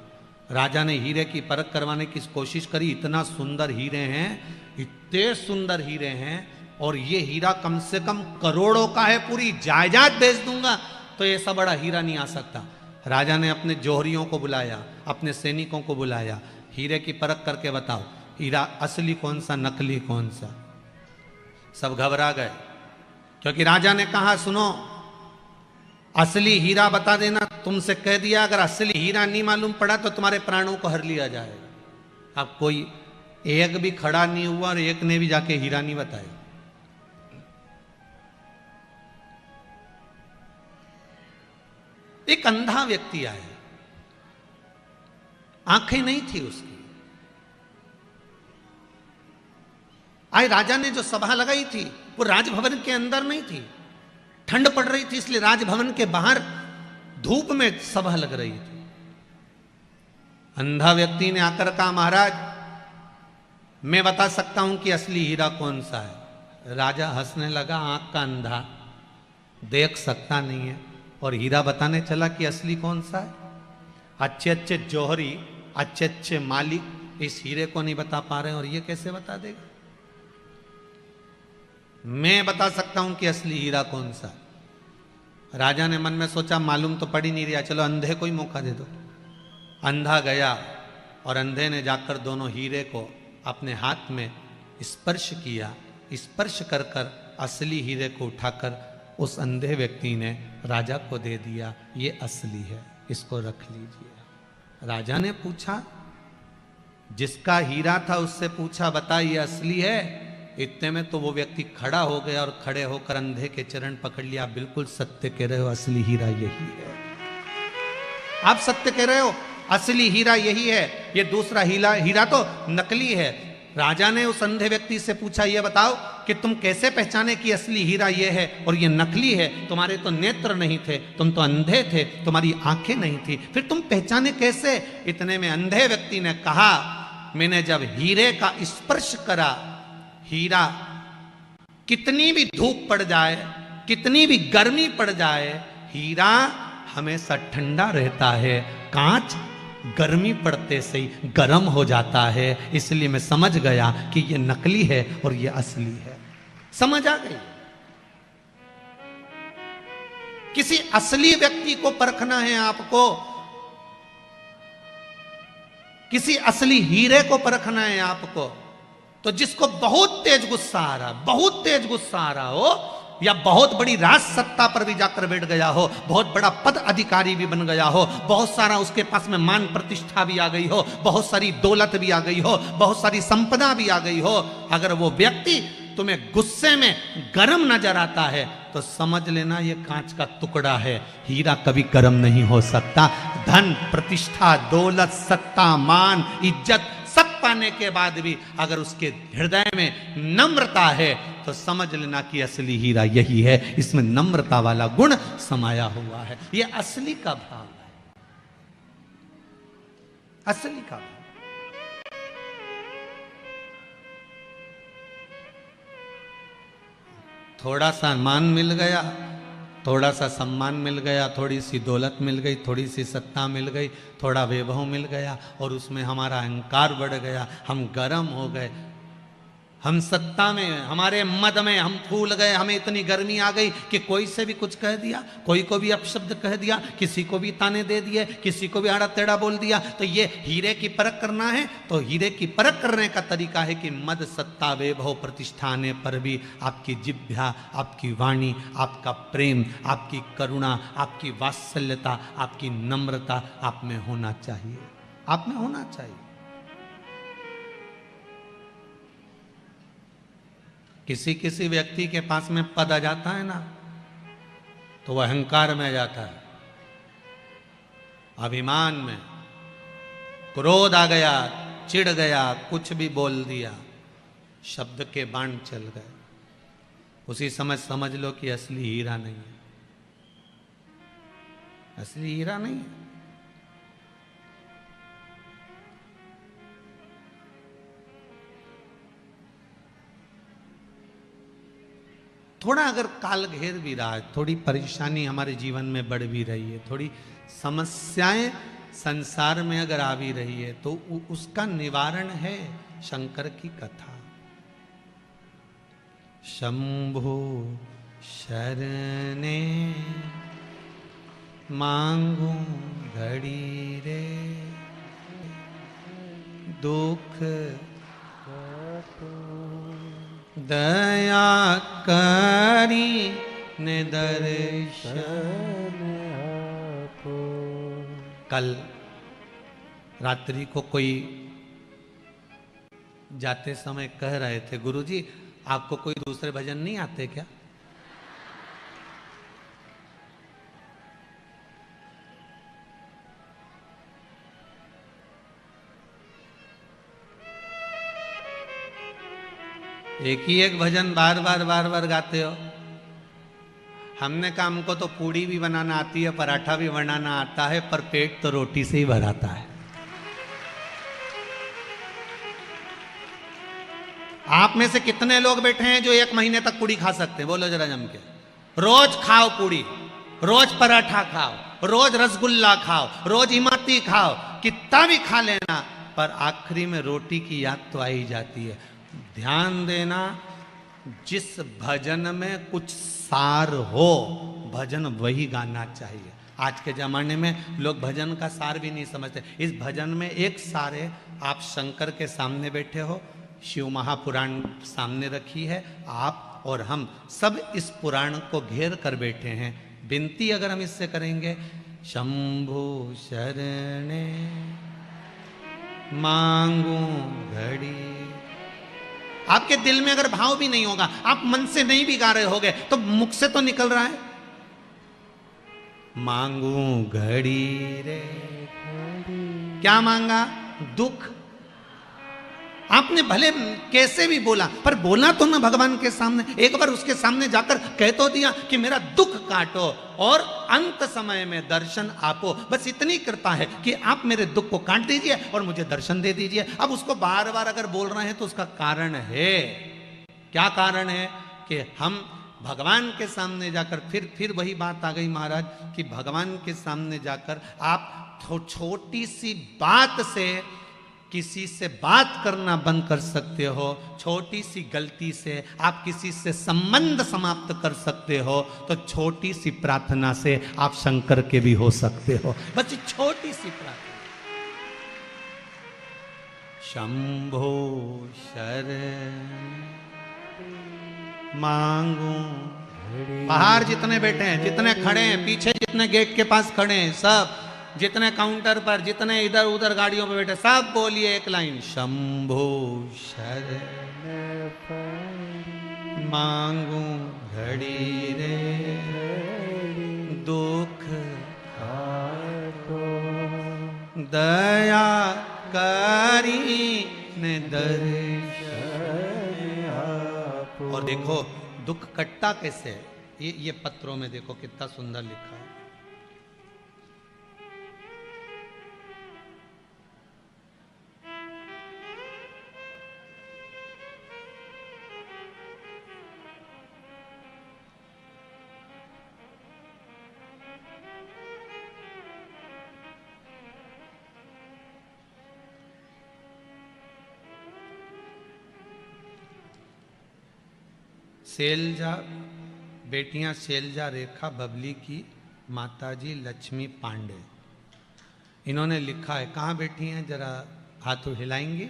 राजा ने हीरे की परख करवाने की कोशिश करी, इतना सुंदर हीरे हैं, इतने सुंदर हीरे हैं, और ये हीरा कम से कम करोड़ों का है, पूरी जायदाद बेच दूंगा तो ये सब बड़ा हीरा नहीं आ सकता। राजा ने अपने जौहरियों को बुलाया, अपने सैनिकों को बुलाया, हीरे की परख करके बताओ हीरा असली कौन सा नकली कौन सा। सब घबरा गए, क्योंकि राजा ने कहा सुनो असली हीरा बता देना, तुमसे कह दिया अगर असली हीरा नहीं मालूम पड़ा तो तुम्हारे प्राणों को हर लिया जाएगा। अब कोई एक भी खड़ा नहीं हुआ और एक ने भी जाके हीरा नहीं बताया। एक अंधा व्यक्ति आया, आंखें नहीं थी उसकी। आज राजा ने जो सभा लगाई थी वो राजभवन के अंदर नहीं थी, ठंड पड़ रही थी इसलिए राजभवन के बाहर धूप में सभा लग रही थी। अंधा व्यक्ति ने आकर कहा, महाराज मैं बता सकता हूं कि असली हीरा कौन सा है। राजा हंसने लगा, आंख का अंधा, देख सकता नहीं है, और हीरा बताने चला कि असली कौन सा है। अच्छे अच्छे जौहरी, अच्छे अच्छे मालिक इस हीरे को नहीं बता पा रहे हैं, और ये कैसे बता देगा? मैं बता सकता हूं कि असली हीरा कौन सा। राजा ने मन में सोचा मालूम तो पड़ ही नहीं रहा, चलो अंधे को ही मौका दे दो। अंधा गया और अंधे ने जाकर दोनों हीरे को अपने हाथ में स्पर्श किया। स्पर्श कर कर असली हीरे को उठाकर उस अंधे व्यक्ति ने राजा को दे दिया, ये असली है, इसको रख लीजिए। राजा ने पूछा, जिसका हीरा था उससे पूछा बता ये असली है? इतने में तो वो व्यक्ति खड़ा हो गया और खड़े होकर अंधे के चरण पकड़ लिया। बिल्कुल सत्य कह रहे हो, असली हीरा यही है। आप सत्य कह रहे हो, असली हीरा यही है, ये दूसरा हीरा तो नकली है। राजा ने उस अंधे व्यक्ति से पूछा, ये बताओ कि तुम कैसे पहचाने कि असली हीरा ये है और ये नकली है? तुम्हारे तो नेत्र नहीं थे, तुम तो अंधे थे, तुम्हारी आंखें नहीं थी, फिर तुम पहचाने कैसे? इतने में अंधे व्यक्ति ने कहा, मैंने जब हीरे का स्पर्श करा, हीरा कितनी भी धूप पड़ जाए, कितनी भी गर्मी पड़ जाए, हीरा हमेशा ठंडा रहता है। कांच गर्मी पड़ते से ही गर्म हो जाता है, इसलिए मैं समझ गया कि ये नकली है और ये असली है। समझ आ गई? किसी असली व्यक्ति को परखना है आपको, किसी असली हीरे को परखना है आपको, तो जिसको बहुत तेज गुस्सा आ रहा, बहुत तेज गुस्सा आ रहा हो, या बहुत बड़ी राज सत्ता पर भी जाकर बैठ गया हो, बहुत बड़ा पद अधिकारी भी बन गया हो, बहुत सारा उसके पास में मान प्रतिष्ठा भी आ गई हो, बहुत सारी दौलत भी आ गई हो, बहुत सारी संपदा भी आ गई हो, अगर वो व्यक्ति तुम्हें गुस्से में गर्म नजर आता है तो समझ लेना ये कांच का टुकड़ा है, हीरा कभी गर्म नहीं हो सकता। धन, प्रतिष्ठा, दौलत, सत्ता, मान, इज्जत सब पाने के बाद भी अगर उसके हृदय में नम्रता है तो समझ लेना कि असली हीरा यही है, इसमें नम्रता वाला गुण समाया हुआ है। यह असली का भाव है, असली का भाव। थोड़ा सा मान मिल गया, थोड़ा सा सम्मान मिल गया, थोड़ी सी दौलत मिल गई, थोड़ी सी सत्ता मिल गई, थोड़ा वैभव मिल गया और उसमें हमारा अहंकार बढ़ गया, हम गर्म हो गए, हम सत्ता में, हमारे मद में हम फूल गए, हमें इतनी गर्मी आ गई कि कोई से भी कुछ कह दिया, कोई को भी अपशब्द कह दिया, किसी को भी ताने दे दिए, किसी को भी आड़ा टेढ़ा बोल दिया। तो ये हीरे की परख करना है तो हीरे की परख करने का तरीका है कि मद सत्ता वैभव प्रतिष्ठाने पर भी आपकी जिह्वा, आपकी वाणी, आपका प्रेम, आपकी करुणा, आपकी वात्सल्यता, आपकी नम्रता आप में होना चाहिए, आप में होना चाहिए। किसी किसी व्यक्ति के पास में पद आ जाता है ना तो वह अहंकार में आ जाता है, अभिमान में, क्रोध आ गया, चिढ़ गया, कुछ भी बोल दिया, शब्द के बाण चल गए, उसी समय समझ लो कि असली हीरा नहीं है, असली हीरा नहीं है। थोड़ा अगर काल घेर भी रहा है, थोड़ी परेशानी हमारे जीवन में बढ़ भी रही है, थोड़ी समस्याएं संसार में अगर आ भी रही है तो उसका निवारण है शंकर की कथा। शंभो शरणे मांगू घड़ी रे, दुख दया करी ने दर्शन आपो। कल रात्रि को कोई जाते समय कह रहे थे, गुरुजी आपको कोई दूसरे भजन नहीं आते क्या? एक ही एक भजन बार बार गाते हो। हमने कहा हमको तो पूड़ी भी बनाना आती है, पराठा भी बनाना आता है, पर पेट तो रोटी से ही भराता है। आप में से कितने लोग बैठे हैं जो एक महीने तक पूड़ी खा सकते हैं? बोलो जरा जम के। रोज खाओ पूड़ी, रोज पराठा खाओ, रोज रसगुल्ला खाओ, रोज इमरती खाओ, कितना भी खा लेना, पर आखिरी में रोटी की याद तो आ ही जाती है। ध्यान देना, जिस भजन में कुछ सार हो भजन वही गाना चाहिए। आज के जमाने में लोग भजन का सार भी नहीं समझते। इस भजन में एक सार है, आप शंकर के सामने बैठे हो, शिव महापुराण सामने रखी है, आप और हम सब इस पुराण को घेर कर बैठे हैं। विनती अगर हम इससे करेंगे, शंभु शरणे मांगू घड़ी। आपके दिल में अगर भाव भी नहीं होगा, आप मन से नहीं भी गा रहे होगे, तो मुख से तो निकल रहा है, मांगू घड़ी रे। क्या मांगा? दुख। आपने भले कैसे भी बोला, पर बोला तो ना भगवान के सामने। एक बार उसके सामने जाकर कह तो दिया कि मेरा दुख काटो और अंत समय में दर्शन आपो। बस इतनी कृपा है कि आप मेरे दुख को काट दीजिए और मुझे दर्शन दे दीजिए। अब उसको बार बार अगर बोल रहे हैं तो उसका कारण है। क्या कारण है? कि हम भगवान के सामने जाकर, फिर वही बात आ गई महाराज कि भगवान के सामने जाकर आप छोटी सी बात से किसी से बात करना बंद कर सकते हो। छोटी सी गलती से आप किसी से संबंध समाप्त कर सकते हो, तो छोटी सी प्रार्थना से आप शंकर के भी हो सकते हो। बस छोटी सी प्रार्थना। शंभो शरण मांगू। बाहर जितने बैठे हैं, जितने खड़े हैं, पीछे जितने गेट के पास खड़े हैं, सब जितने काउंटर पर, जितने इधर उधर गाड़ियों पे बैठे, सब बोलिए एक लाइन, शंभो शरण मांगू घड़ी रे, दुख काटो दया करी दर्शन आपो। और देखो दुख कटता कैसे है, ये पत्रों में देखो कितना सुंदर लिखा है। शैलजा बेटियां शैलजा रेखा बबली की माताजी लक्ष्मी पांडे, इन्होंने लिखा है। कहाँ बैठी हैं जरा हाथ हिलाएंगी?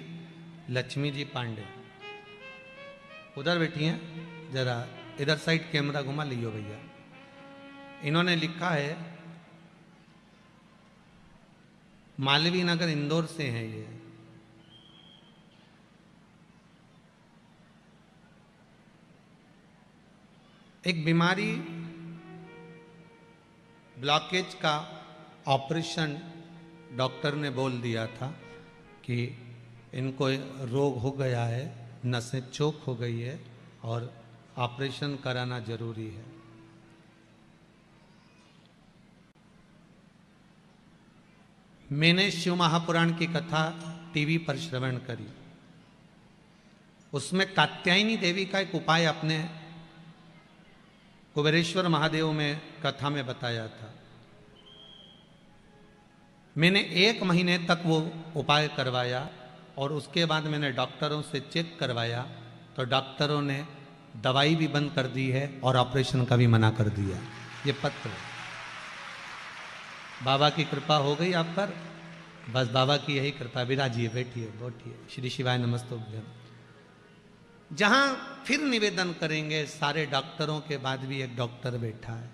लक्ष्मी जी पांडे उधर बैठी हैं, जरा इधर साइड कैमरा घुमा लियो भैया। इन्होंने लिखा है, मालवीय नगर इंदौर से हैं ये। एक बीमारी ब्लॉकेज का ऑपरेशन डॉक्टर ने बोल दिया था कि इनको रोग हो गया है, नसें चोक हो गई है और ऑपरेशन कराना जरूरी है। मैंने शिव महापुराण की कथा टीवी पर श्रवण करी। उसमें कात्यायनी देवी का एक उपाय अपने कुबेरेश्वर महादेव में कथा में बताया था। मैंने 1 महीने तक वो उपाय करवाया और उसके बाद मैंने डॉक्टरों से चेक करवाया तो डॉक्टरों ने दवाई भी बंद कर दी है और ऑपरेशन का भी मना कर दिया। ये पत्र बाबा की कृपा हो गई आप पर, बस बाबा की यही कृपा। विराजिए, बैठिए, बैठिए। श्री शिवाय नमस्तुभ्यम। जहां फिर निवेदन करेंगे, सारे डॉक्टरों के बाद भी एक डॉक्टर बैठा है,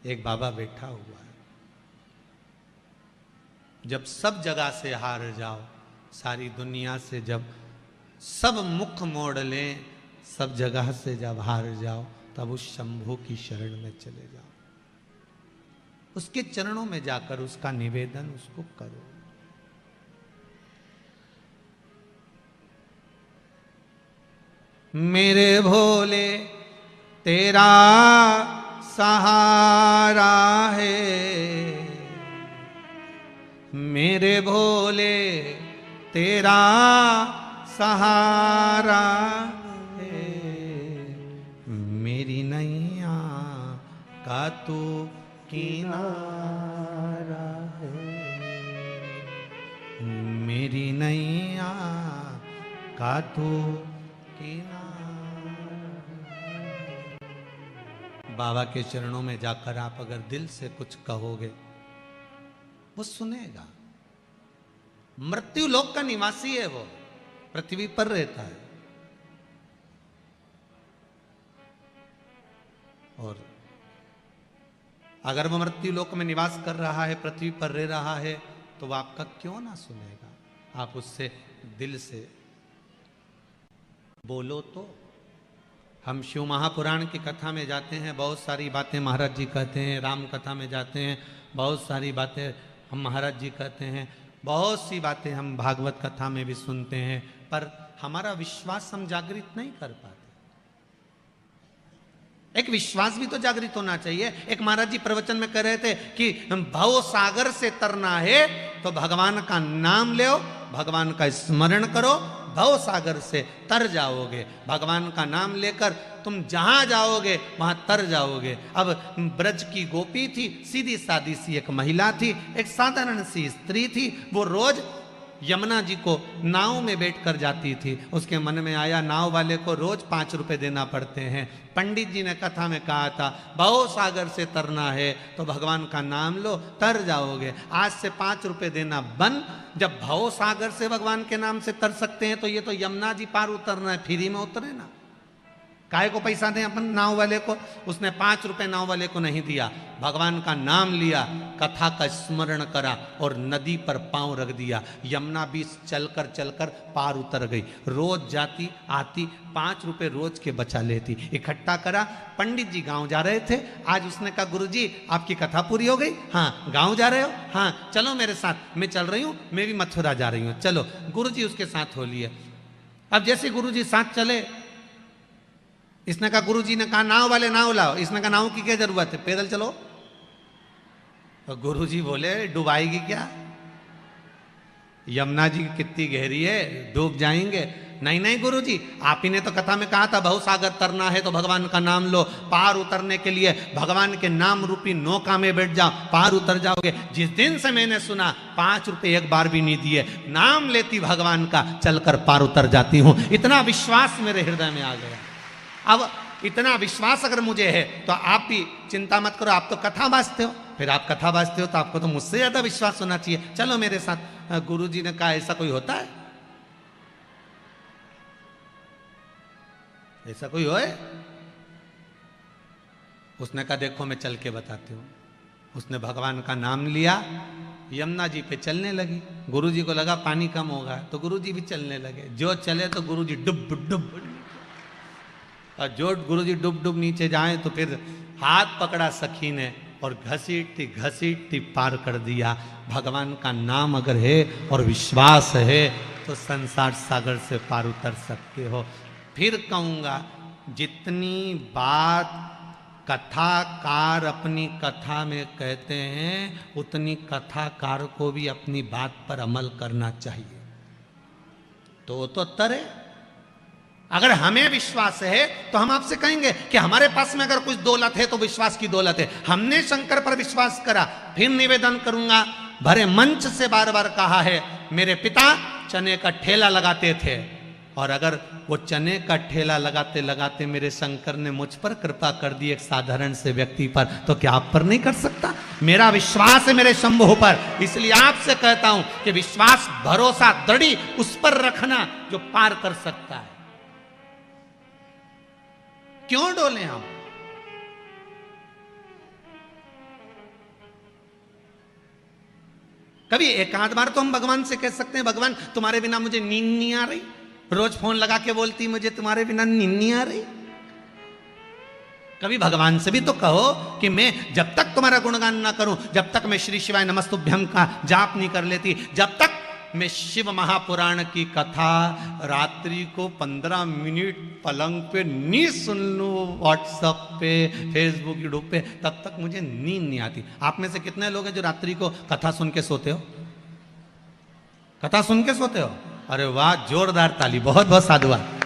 एक बाबा बैठा हुआ है। जब सब जगह से हार जाओ, सारी दुनिया से जब सब मुख मोड़ लें, सब जगह से जब हार जाओ, तब उस शंभू की शरण में चले जाओ, उसके चरणों में जाकर उसका निवेदन उसको करो। मेरे भोले तेरा सहारा है, मेरे भोले तेरा सहारा है, मेरी नैया का तू किनारा है, मेरी नैया का तू किनारा। बाबा के चरणों में जाकर आप अगर दिल से कुछ कहोगे, वो सुनेगा। मृत्यु लोक का निवासी है, वो पृथ्वी पर रहता है। और अगर वो मृत्यु लोक में निवास कर रहा है, पृथ्वी पर रह रहा है, तो वो आपका क्यों ना सुनेगा। आप उससे दिल से बोलो तो। हम शिव महापुराण की कथा में जाते हैं, बहुत सारी बातें महाराज जी कहते हैं। राम कथा में जाते हैं, बहुत सारी बातें हम महाराज जी कहते हैं। बहुत सी बातें हम भागवत कथा में भी सुनते हैं, पर हमारा विश्वास हम जागृत नहीं कर पाते। एक विश्वास भी तो जागृत होना चाहिए। एक महाराज जी प्रवचन में कह रहे थे कि भव सागर से तरना है तो भगवान का नाम लो, भगवान का स्मरण करो, भव सागर से तर जाओगे। भगवान का नाम लेकर तुम जहां जाओगे वहां तर जाओगे। अब ब्रज की गोपी थी, सीधी सादी सी एक महिला थी, एक साधारण सी स्त्री थी। वो रोज यमुना जी को नाव में बैठकर जाती थी। उसके मन में आया नाव वाले को रोज 5 रुपए देना पड़ते हैं। पंडित जी ने कथा में कहा था भव सागर से तरना है तो भगवान का नाम लो, तर जाओगे। आज से 5 रुपए देना बंद। जब भव सागर से भगवान के नाम से तर सकते हैं तो ये तो यमुना जी पार उतरना है, फ्री में उतरे ना। काय को पैसा दें अपन नाव वाले को? उसने 5 रुपए नाव वाले को नहीं दिया, भगवान का नाम लिया, कथा का स्मरण करा और नदी पर पांव रख दिया। यमुना बीच चलकर चलकर पार उतर गई। रोज जाती आती, 5 रुपए रोज के बचा लेती। इकट्ठा करा। पंडित जी गांव जा रहे थे। आज उसने कहा गुरुजी आपकी कथा पूरी हो गई? हाँ। गांव जा रहे हो? हाँ। चलो मेरे साथ, मैं चल रही हूँ, मैं भी मथुरा जा रही हूँ, चलो। गुरुजी उसके साथ हो लिए। अब जैसे गुरुजी साथ चले, इसने कहा, गुरुजी ने कहा नाव वाले नाव लाओ। इसने कहा नाव की क्या जरूरत है, पैदल चलो। तो गुरुजी बोले डुबाएगी क्या? यमुना जी कितनी गहरी है, डूब जाएंगे। नहीं नहीं गुरुजी, आप ही ने तो कथा में कहा था भवसागर तरना है तो भगवान का नाम लो। पार उतरने के लिए भगवान के नाम रूपी नौका में बैठ जाओ, पार उतर जाओगे। जिस दिन से मैंने सुना 5 रुपए एक बार भी नहीं दिए, नाम लेती भगवान का, चलकर पार उतर जाती हूं। इतना विश्वास मेरे हृदय में आ गया। अब इतना विश्वास अगर मुझे है तो आप भी चिंता मत करो। आप तो कथा बाजते हो, फिर आप कथा बाजते हो तो आपको तो मुझसे ज्यादा विश्वास होना चाहिए। चलो मेरे साथ। गुरुजी ने कहा ऐसा कोई होता है? ऐसा कोई होए? उसने कहा देखो मैं चल के बताती हूँ। उसने भगवान का नाम लिया, यमुना जी पे चलने लगी। गुरुजी को लगा पानी कम होगा तो गुरुजी भी चलने लगे। जो चले तो गुरुजी डुब डुब, और जो गुरुजी डुब डुब नीचे जाए तो फिर हाथ पकड़ा सखी ने और घसीटती घसीटती पार कर दिया। भगवान का नाम अगर है और विश्वास है तो संसार सागर से पार उतर सकते हो। फिर कहूँगा, जितनी बात कथाकार अपनी कथा में कहते हैं उतनी कथाकार को भी अपनी बात पर अमल करना चाहिए, तो तरे। अगर हमें विश्वास है तो हम आपसे कहेंगे कि हमारे पास में अगर कुछ दौलत है तो विश्वास की दौलत है। हमने शंकर पर विश्वास करा। फिर निवेदन करूंगा, भरे मंच से बार बार कहा है, मेरे पिता चने का ठेला लगाते थे, और अगर वो चने का ठेला लगाते लगाते मेरे शंकर ने मुझ पर कृपा कर दी एक साधारण से व्यक्ति पर, तो क्या आप पर नहीं कर सकता? मेरा विश्वास है मेरे शंभु पर। इसलिए आपसे कहता हूं कि विश्वास भरोसा दृढ़ी उस पर रखना जो पार कर सकता है। क्यों डोले हम? कभी एक आध बार तो हम भगवान से कह सकते हैं, भगवान तुम्हारे बिना मुझे नींद नहीं आ रही। रोज फोन लगा के बोलती मुझे तुम्हारे बिना नींद नहीं आ रही। कभी भगवान से भी तो कहो कि मैं जब तक तुम्हारा गुणगान ना करूं, जब तक मैं श्री शिवाय नमस्तुभ्यं का जाप नहीं कर लेती, जब तक मैं शिव महापुराण की कथा रात्रि को 15 मिनट पलंग पे नहीं सुन लूं, व्हाट्सएप पे, फेसबुक, यूट्यूब पे, तब तक मुझे नींद नहीं आती। आप में से कितने लोग हैं जो रात्रि को कथा सुन के सोते हो? कथा सुन के सोते हो? अरे वाह, जोरदार ताली। बहुत बहुत साधुवाद,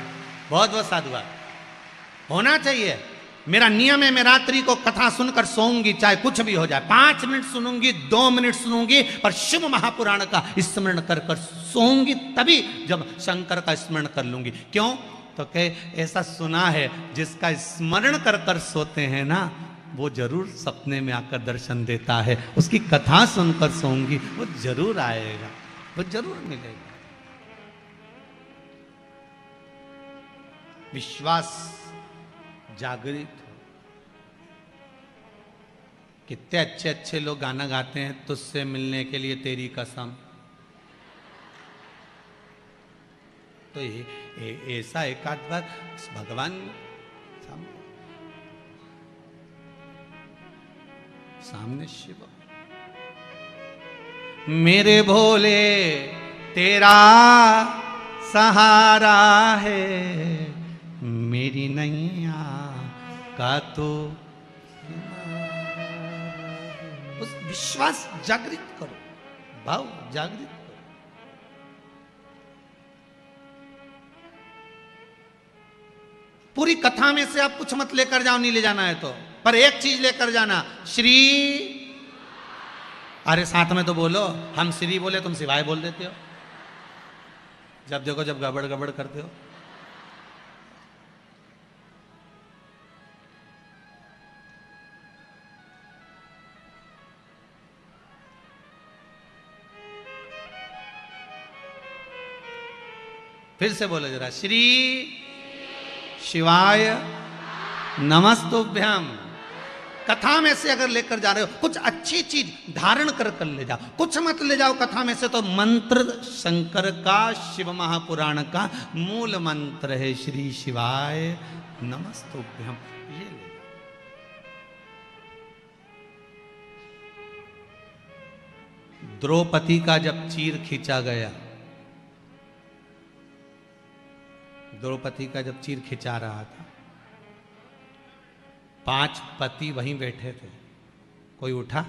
बहुत बहुत साधुवाद। होना चाहिए। मेरा नियम है, मैं रात्रि को कथा सुनकर सोऊंगी, चाहे कुछ भी हो जाए। 5 मिनट सुनूंगी, 2 मिनट सुनूंगी, पर शिव महापुराण का स्मरण कर कर सोऊंगी, तभी जब शंकर का स्मरण कर लूंगी। क्यों? तो कहे ऐसा सुना है जिसका स्मरण कर कर सोते हैं ना, वो जरूर सपने में आकर दर्शन देता है। उसकी कथा सुनकर सोऊंगी, वो जरूर आएगा, वो जरूर मिलेगा। विश्वास जागृत हो। कितने अच्छे अच्छे लोग गाना गाते हैं, तुझसे मिलने के लिए तेरी कसम। तो ये ऐसा एक आध बार भगवान सामने शिव, मेरे भोले तेरा सहारा है, मेरी नैया का तो उस विश्वास जागृत करो, भाव जागृत करो। पूरी कथा में से आप कुछ मत लेकर जाओ, नहीं ले जाना है तो, पर एक चीज लेकर जाना, श्री। अरे साथ में तो बोलो, हम श्री बोले तुम शिवाय बोल देते हो। जब देखो जब गड़बड़ गड़बड़ करते हो। फिर से बोलो जरा, श्री शिवाय नमस्तुभ्यम। कथा में से अगर लेकर जा रहे हो कुछ अच्छी चीज धारण कर कर ले जाओ, कुछ मत ले जाओ कथा में से। तो मंत्र शंकर का, शिव महापुराण का मूल मंत्र है श्री शिवाय नमस्तुभ्यम। ये ले जाओ। द्रौपदी का जब चीर खींचा गया, द्रौपदी का जब चीर खिंचा रहा था, 5 पति वहीं बैठे थे। कोई उठा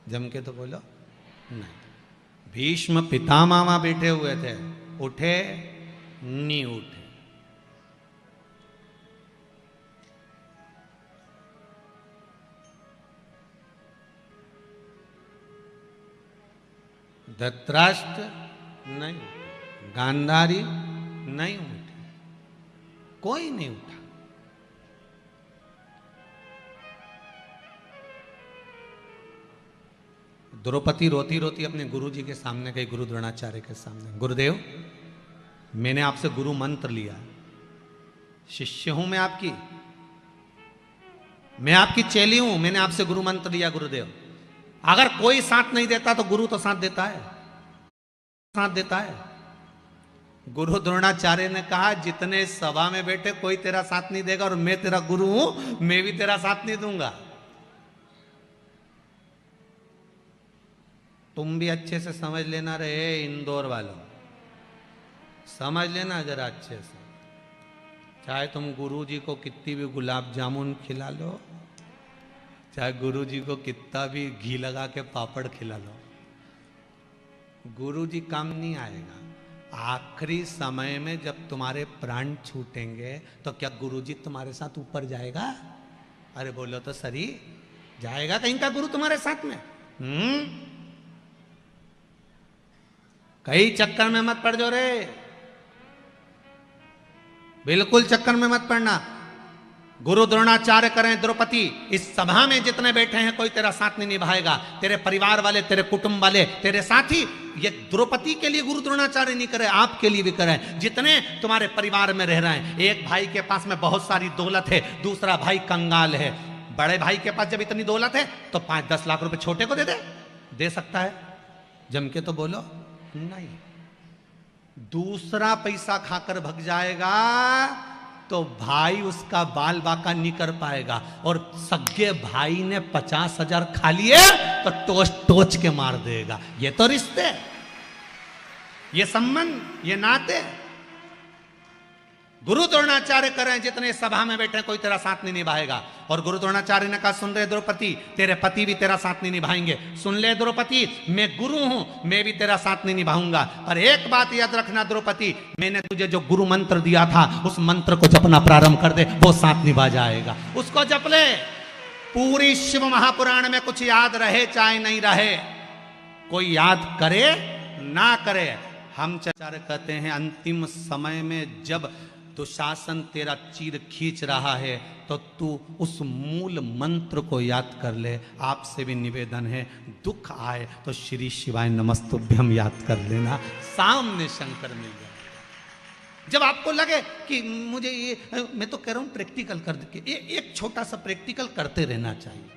जम के तो बोलो नहीं। भीष्म पितामह वहां बैठे हुए थे, उठे नहीं उठे। धृतराष्ट्र नहीं उठे, गांधारी नहीं उठे, कोई नहीं उठा। द्रौपदी रोती रोती अपने गुरुजी के सामने गई, गुरु द्रोणाचार्य के सामने। गुरुदेव, मैंने आपसे गुरु मंत्र लिया, शिष्य हूं मैं आपकी, मैं आपकी चेली हूं, मैंने आपसे गुरु मंत्र लिया गुरुदेव। अगर कोई साथ नहीं देता तो गुरु तो साथ देता है, साथ देता है। गुरु द्रोणाचार्य ने कहा, जितने सभा में बैठे कोई तेरा साथ नहीं देगा, और मैं तेरा गुरु हूं, मैं भी तेरा साथ नहीं दूंगा। तुम भी अच्छे से समझ लेना रहे इंदौर वालों, समझ लेना जरा अच्छे से। चाहे तुम गुरुजी को कितनी भी गुलाब जामुन खिला लो, चाहे गुरुजी को कितना भी घी लगा के पापड़ खिला लो, गुरुजी काम नहीं आएगा। आखिरी समय में जब तुम्हारे प्राण छूटेंगे तो क्या गुरुजी तुम्हारे साथ ऊपर जाएगा? अरे बोलो तो सही, जाएगा कहीं का गुरु तुम्हारे साथ में? कई चक्कर में मत पड़ जाओ रे, बिल्कुल चक्कर में मत पड़ना। गुरु द्रोणाचार्य करें द्रौपदी, इस सभा में जितने बैठे हैं कोई तेरा साथ नहीं निभाएगा। तेरे परिवार वाले, तेरे कुटुंब वाले, तेरे साथी, ये द्रौपदी के लिए गुरु द्रोणाचार्य नहीं करे, आपके लिए भी करें। जितने तुम्हारे परिवार में रह रहे हैं, एक भाई के पास में बहुत सारी दौलत है, दूसरा भाई कंगाल है। बड़े भाई के पास जब इतनी दौलत है तो 5-10 लाख रुपए छोटे को दे सकता है? जम के तो बोलो नहीं। दूसरा पैसा खाकर भग जाएगा तो भाई उसका बाल बाका नहीं कर पाएगा, और सगे भाई ने 50,000 खा लिए तो टोच टोच के मार देगा। ये तो रिश्ते, ये संबंध, ये नाते। गुरु द्रोणाचार्य करें जितने सभा में बैठे कोई तेरा साथ नहीं निभाएगा। और गुरु द्रोणाचार्य ने कहा, सुन रहे द्रौपदी, तेरे पति भी तेरा साथ नहीं निभाएंगे। सुन ले द्रौपदी, मैं गुरु हूं, मैं भी तेरा साथ नहीं निभाऊंगा। पर एक बात याद रखना द्रौपदी, मैंने तुझे जो गुरु मंत्र दिया था उस मंत्र को जपना प्रारंभ कर दे, वो साथ निभा जाएगा। उसको जप ले। पूरी शिव महापुराण में कुछ याद रहे चाहे नहीं रहे, कोई याद करे ना करे, हम आचार्य कहते हैं अंतिम समय में जब दुशासन तेरा चीर खींच रहा है तो तू उस मूल मंत्र को याद कर ले। आपसे भी निवेदन है, दुख आए तो श्री शिवाय नमस्तुभ्यम याद कर लेना, सामने शंकर मिल जाए। जब आपको लगे कि मुझे ये, मैं तो कह रहा हूं प्रैक्टिकल कर दे, एक छोटा सा प्रैक्टिकल करते रहना चाहिए।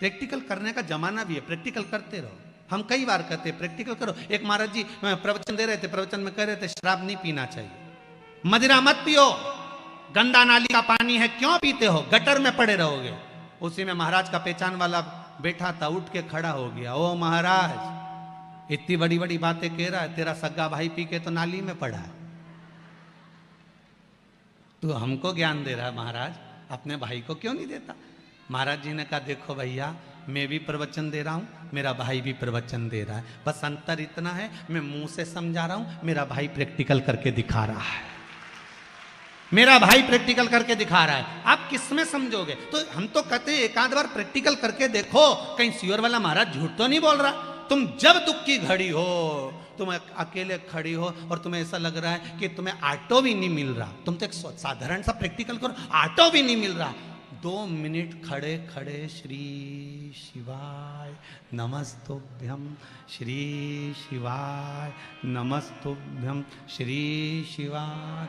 प्रैक्टिकल करने का जमाना भी है, प्रैक्टिकल करते रहो। हम कई बार कहते हैं प्रैक्टिकल करो। एक महाराज जी प्रवचन दे रहे थे, प्रवचन में कह रहे थे शराब नहीं पीना चाहिए, मदिरा मत पियो, गंदा नाली का पानी है, क्यों पीते हो, गटर में पड़े रहोगे। उसी में महाराज का पहचान वाला बैठा था, उठ के खड़ा हो गया, ओ महाराज इतनी बड़ी बड़ी बातें कह रहा है, तेरा सगा भाई पी के तो नाली में पड़ा है, तू हमको ज्ञान दे रहा है महाराज, अपने भाई को क्यों नहीं देता? महाराज जी ने कहा, देखो भैया, मैं भी प्रवचन दे रहा हूं, मेरा भाई भी प्रवचन दे रहा है, बस अंतर इतना है मैं मुंह से समझा रहा हूं, मेरा भाई प्रैक्टिकल करके दिखा रहा है, मेरा भाई प्रैक्टिकल करके दिखा रहा है। आप किस में समझोगे? तो हम तो कहते हैं एक आध बार प्रैक्टिकल करके देखो, कहीं सियोर वाला महाराज झूठ तो नहीं बोल रहा। तुम जब दुख की घड़ी हो, तुम अकेले खड़ी हो और तुम्हें ऐसा लग रहा है कि तुम्हें ऑटो भी नहीं मिल रहा, तुम तो एक साधारण सा प्रैक्टिकल करो, ऑटो भी नहीं मिल रहा, 2 मिनट खड़े खड़े श्री शिवाय नमस्तुभ्यम, श्री शिवाय नमस्तुभ्यम, श्री शिवाय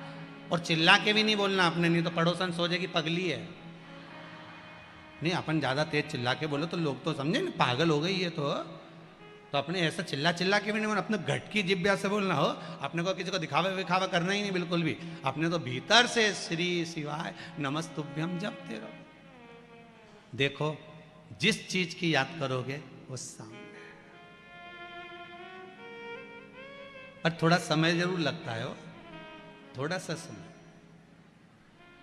और चिल्ला के भी नहीं बोलना अपने, नहीं तो पड़ोसन सोचेगी पगली है। नहीं, अपन ज्यादा तेज चिल्ला के बोलो तो लोग तो समझे ना पागल हो गई है। तो अपने ऐसा चिल्ला चिल्ला के भी नहीं बोलना, अपने घट की जिब्या से बोलना हो। अपने को किसी को दिखावा विखावा करना ही नहीं बिल्कुल भी। अपने तो भीतर से श्री शिवाय नमस्तुभ्यम जपते रहो। देखो जिस चीज की याद करोगे वो सामने, पर थोड़ा समय जरूर लगता है, वो थोड़ा सा समय।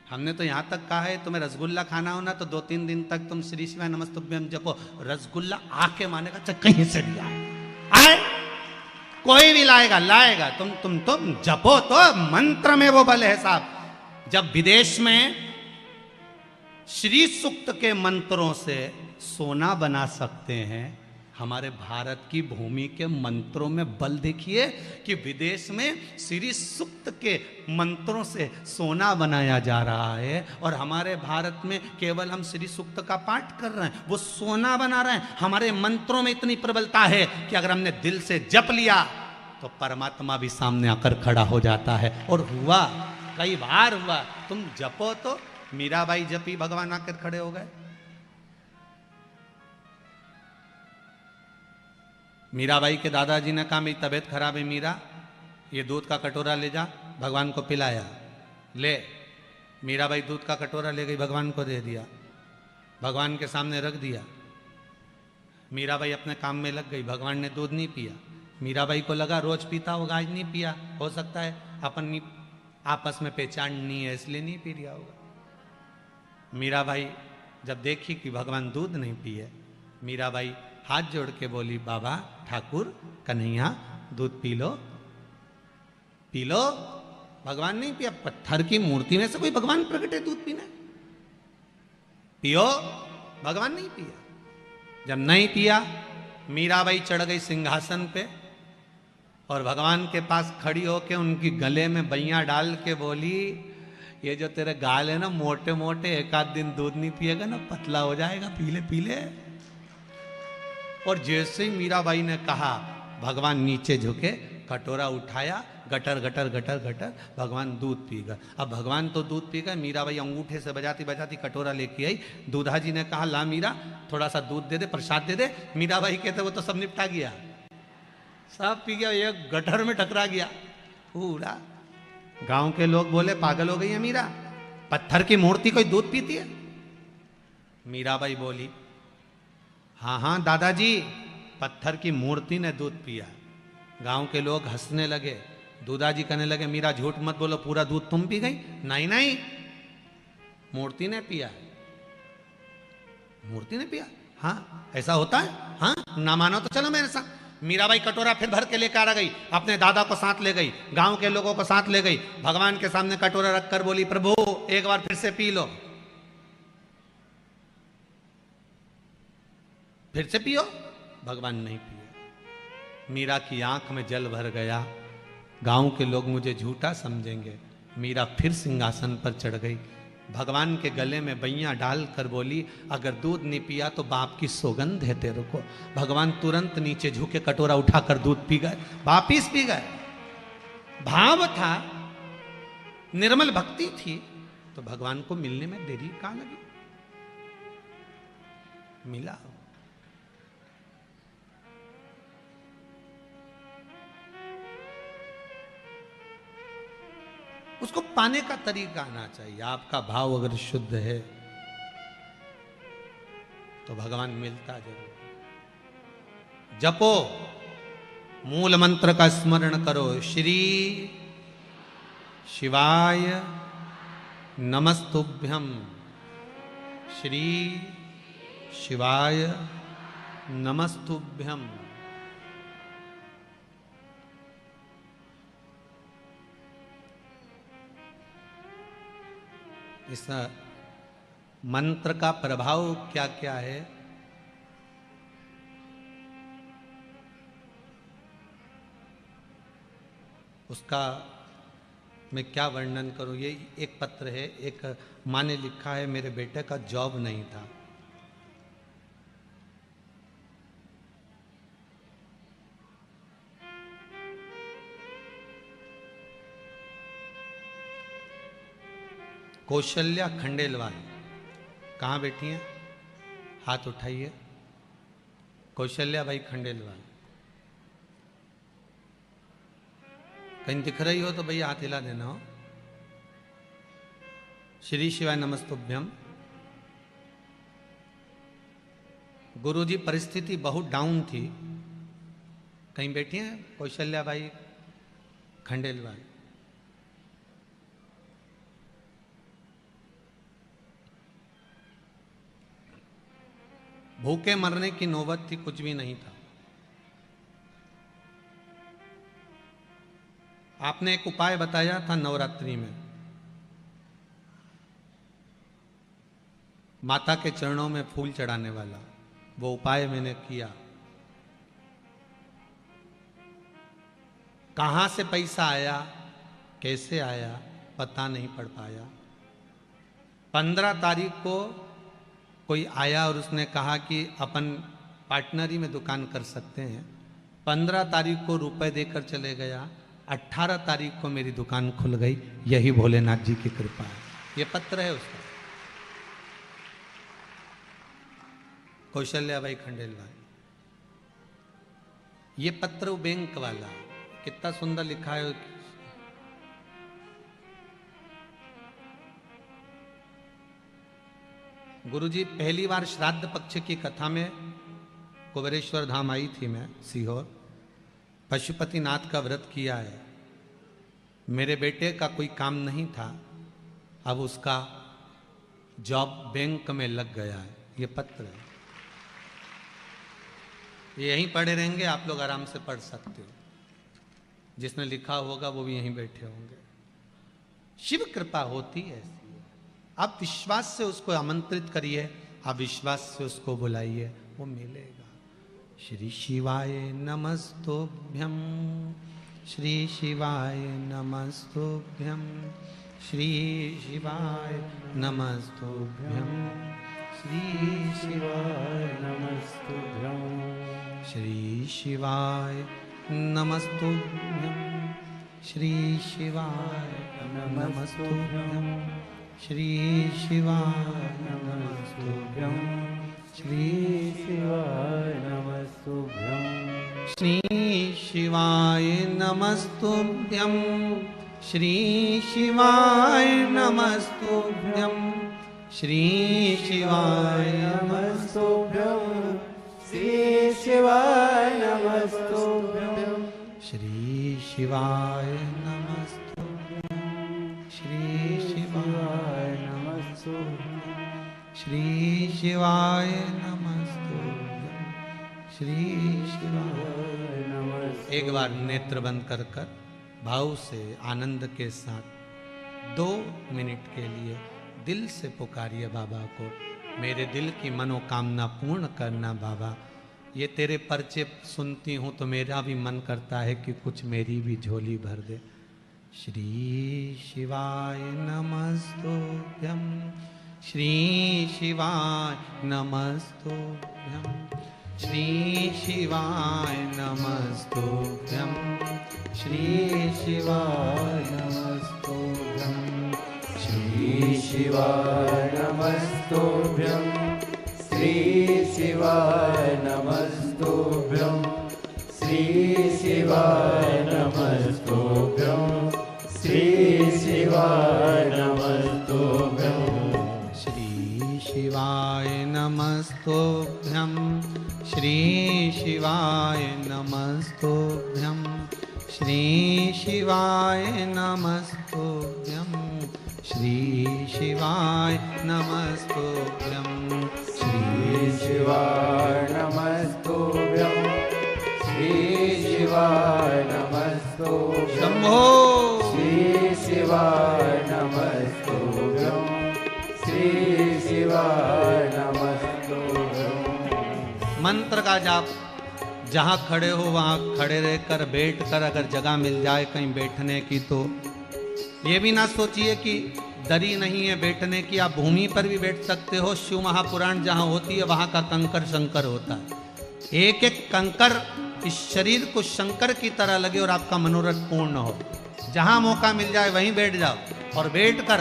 हमने तो यहां तक कहा है तुम्हें रसगुल्ला खाना हो ना तो 2-3 दिन तक तुम श्री शिवाय नमस्तुभ्यम जपो। रसगुल्ला आके मानेगा चाहे कहीं से भी आए, कोई भी लाएगा। तुम जपो तो मंत्र में वो बल है साहब। जब विदेश में श्री सूक्त के मंत्रों से सोना बना सकते हैं, हमारे भारत की भूमि के मंत्रों में बल देखिए कि विदेश में श्री सूक्त के मंत्रों से सोना बनाया जा रहा है और हमारे भारत में केवल हम श्री सूक्त का पाठ कर रहे हैं, वो सोना बना रहे हैं। हमारे मंत्रों में इतनी प्रबलता है कि अगर हमने दिल से जप लिया तो परमात्मा भी सामने आकर खड़ा हो जाता है। और हुआ, कई बार हुआ। तुम जपो तो मीराबाई जपी, भगवान आकर खड़े हो गए। मीराबाई के दादाजी ने कहा मेरी तबीयत खराब है मीरा, ये दूध का कटोरा ले जा, भगवान को पिलाया। ले, मीराबाई दूध का कटोरा ले गई, भगवान को दे दिया, भगवान के सामने रख दिया। मीराबाई अपने काम में लग गई, भगवान ने दूध नहीं पिया। मीराबाई को लगा रोज पीता होगा, आज नहीं पिया, हो सकता है अपन आपस में पहचान नहीं है इसलिए नहीं पी लिया होगा। मीराबाई जब देखी कि भगवान दूध नहीं पिए, मीराबाई हाथ जोड़ के बोली बाबा ठाकुर कन्हैया दूध पी लो, पी लो। भगवान नहीं पिया, पत्थर की मूर्ति में से कोई भगवान प्रकट है दूध पीना, पियो। भगवान नहीं पिया। जब नहीं पिया, मीराबाई चढ़ गई सिंहासन पे और भगवान के पास खड़ी होके उनकी गले में बैया डाल के बोली ये जो तेरे गाल है ना मोटे मोटे, एक आध दिन दूध नहीं पिएगा ना पतला हो जाएगा, पीले पीले। और जैसे ही मीराबाई ने कहा, भगवान नीचे झुके, कटोरा उठाया, गटर गटर गटर गटर भगवान दूध पी गए। अब भगवान तो दूध पी गए, मीराबाई अंगूठे से बजाती बजाती कटोरा लेके आई। दूधा जी ने कहा ला मीरा थोड़ा सा दूध दे दे, प्रसाद दे दे। मीराबाई कहते वो तो सब निपटा गया, सब पी गया, एक गटर में टकरा गया पूरा। गांव के लोग बोले पागल हो गई है मीरा, पत्थर की मूर्ति कोई दूध पीती है? मीराबाई बोली हाँ हाँ दादाजी, पत्थर की मूर्ति ने दूध पिया। गांव के लोग हंसने लगे। दूधाजी कहने लगे मीरा झूठ मत बोलो, पूरा दूध तुम पी गई? नहीं नहीं, मूर्ति ने पिया, मूर्ति ने पिया। हाँ ऐसा होता है? हाँ ना मानो तो चलो मेरे साथ। मीराबाई कटोरा फिर भर के लेकर आ गई, अपने दादा को साथ ले गई, गांव के लोगों को साथ ले गई। भगवान के सामने कटोरा रखकर बोली प्रभु एक बार फिर से पी लो, फिर से पियो। भगवान नहीं पिए। मीरा की आंख में जल भर गया। गांव के लोग मुझे झूठा समझेंगे। मीरा फिर सिंहासन पर चढ़ गई, भगवान के गले में बैया डाल कर बोली अगर दूध नहीं पिया तो बाप की सौगंध है तेरे को। भगवान तुरंत नीचे झुके, कटोरा उठाकर दूध पी गए, वापिस पी गए। भाव था, निर्मल भक्ति थी, तो भगवान को मिलने में देरी कहां लगी? मिला। उसको पाने का तरीका आना चाहिए। आपका भाव अगर शुद्ध है तो भगवान मिलता जरूर। जपो, मूल मंत्र का स्मरण करो, श्री शिवाय नमस्तुभ्यम, श्री शिवाय नमस्तुभ्यम। इस मंत्र का प्रभाव क्या क्या है, उसका मैं क्या वर्णन करूं। ये एक पत्र है, एक माँ ने लिखा है मेरे बेटे का जॉब नहीं था, कौशल्या खंडेलवाल कहाँ बैठी हैं? हाथ उठाइए। कौशल्या भाई खंडेलवाल कहीं दिख रही हो तो भैया हाथ हिला देना हो। श्री शिवाय नमस्तुभ्यम। गुरुजी परिस्थिति बहुत डाउन थी, कहीं बैठी हैं कौशल्या भाई खंडेलवाल। भूखे मरने की नौबत थी, कुछ भी नहीं था। आपने एक उपाय बताया था नवरात्रि में, माता के चरणों में फूल चढ़ाने वाला, वो उपाय मैंने किया। कहां से पैसा आया, कैसे आया, पता नहीं पड़ पाया। 15 तारीख को कोई आया और उसने कहा कि अपन पार्टनरी में दुकान कर सकते हैं। 15 तारीख को रुपए देकर चले गया, 18 तारीख को मेरी दुकान खुल गई। यही भोलेनाथ जी की कृपा है। ये पत्र है उसका, कौशल्या भाई खंडेलवाल। ये पत्र वो बैंक वाला, कितना सुंदर लिखा है। गुरुजी पहली बार श्राद्ध पक्ष की कथा में कुबेरेश्वर धाम आई थी मैं सीहोर, पशुपतिनाथ का व्रत किया है। मेरे बेटे का कोई काम नहीं था, अब उसका जॉब बैंक में लग गया है। ये पत्र है, ये यहीं पढ़े रहेंगे, आप लोग आराम से पढ़ सकते हो। जिसने लिखा होगा वो भी यहीं बैठे होंगे। शिव कृपा होती है ऐसी। आप विश्वास से उसको आमंत्रित करिए, आप विश्वास से उसको बुलाइए, वो मिलेगा। श्री शिवाय नमस्तुभ्यं, श्री शिवाय नमस्तुभ्यं, श्री शिवाय नमस्तुभ्यं, श्री शिवाय नमस्तुभ्यं, श्री शिवाय नमस्तुभ्यं, श्री शिवाय नमस्तुभ्यं, श्री शिवाय नमस्तुभ्यं, श्री शिवाय नमस्तुभ्यं, श्री शिवाय नमस्तुभ्यं, श्री शिवाय नमस्तुभ्यं, श्री शिवाय नमस्तुभ्यं, श्री शिवाय नमस्तुभ्यं, श्री शिवाय नमस्तुभ्यं, श्री शिवाय नमस्तुभ्यं, श्री शिवाय नमस्तुभ्यं, श्री शिवाय। एक बार नेत्र बंद कर कर भाव से आनंद के साथ 2 मिनट के लिए दिल से पुकारिए बाबा को। मेरे दिल की मनोकामना पूर्ण करना बाबा। ये तेरे पर्चे सुनती हूँ तो मेरा भी मन करता है कि कुछ मेरी भी झोली भर दे। श्री शिवाय नमस्तुभ्यं, श्री शिवाय नमस्तुभ्यं, श्री शिवाय नमस्तुभ्यं, श्री शिवाय नमस्तुभ्यं, श्री शिवाय नमस्तुभ्यं, श्री शिवाय नमस्तुभ्यं, श्री शिवाय नमस्तुभ्यं, श्री शिवाय नमस्तुभ्यं, श्री शिवाय नमस्तुभ्यं, श्री शिवाय नमस्तुभ्यं, श्री शिवाय नमस्तुभ्यं, श्री शिवाय नमस्तुभ्यं, श्री शिवाय नमस्तुभ्यं, श्री शिवाय नमस्तुभ्यं, शंभो श्री शिवाय नमस्तुभ्यं, श्री शिवाय नमस्तुभ्यं। मंत्र का जाप जहाँ खड़े हो वहाँ खड़े रहकर बैठ कर अगर जगह मिल जाए कहीं बैठने की तो ये भी ना सोचिए कि दरी नहीं है बैठने की, आप भूमि पर भी बैठ सकते हो। शिव महापुराण जहाँ होती है वहाँ का कंकर शंकर होता है। एक एक कंकर इस शरीर को शंकर की तरह लगे और आपका मनोरथ पूर्ण हो। जहाँ मौका मिल जाए वहीं बैठ जाओ और बैठकर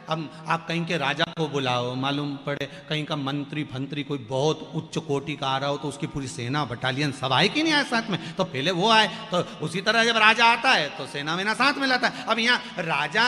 अब आप कहीं के राजा को बुलाओ, मालूम पड़े कहीं का मंत्री फंत्री कोई बहुत उच्च कोटि का आ रहा हो तो उसकी पूरी सेना बटालियन सब आए कि नहीं आए साथ में, तो पहले वो आए, तो उसी तरह जब राजा आता है तो सेना वेना साथ में लाता है। अब यहाँ राजा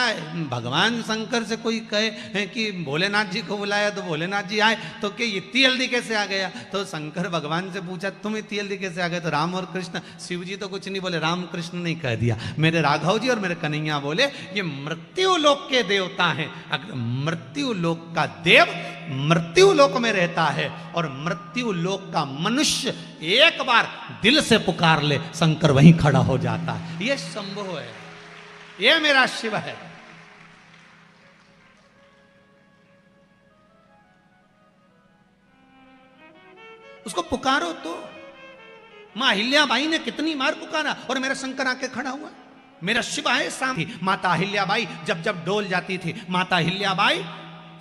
भगवान शंकर से कोई कहे कि भोलेनाथ जी को बुलाया तो भोलेनाथ जी आए, तो कि इतनी जल्दी कैसे आ गया? तो शंकर भगवान से पूछा तुम इतनी जल्दी कैसे आ गए? तो राम और कृष्ण, शिव जी तो कुछ नहीं बोले, राम कृष्ण नहीं कह दिया, मेरे राघव जी और मेरे कन्हैया बोले ये मृत्यु लोक के देवता हैं। अगर मृत्यु लोक का देव मृत्यु लोक में रहता है और मृत्यु लोक का मनुष्य एक बार दिल से पुकार ले, शंकर वहीं खड़ा हो जाता है। ये संभव है, ये मेरा शिव है। उसको पुकारो तो। मां अहिल्याबाई ने कितनी बार पुकारा और मेरा शंकर आके खड़ा हुआ। मेरा शिव है सामने। माता अहिल्याबाई जब जब डोल जाती थी, माता अहिल्याबाई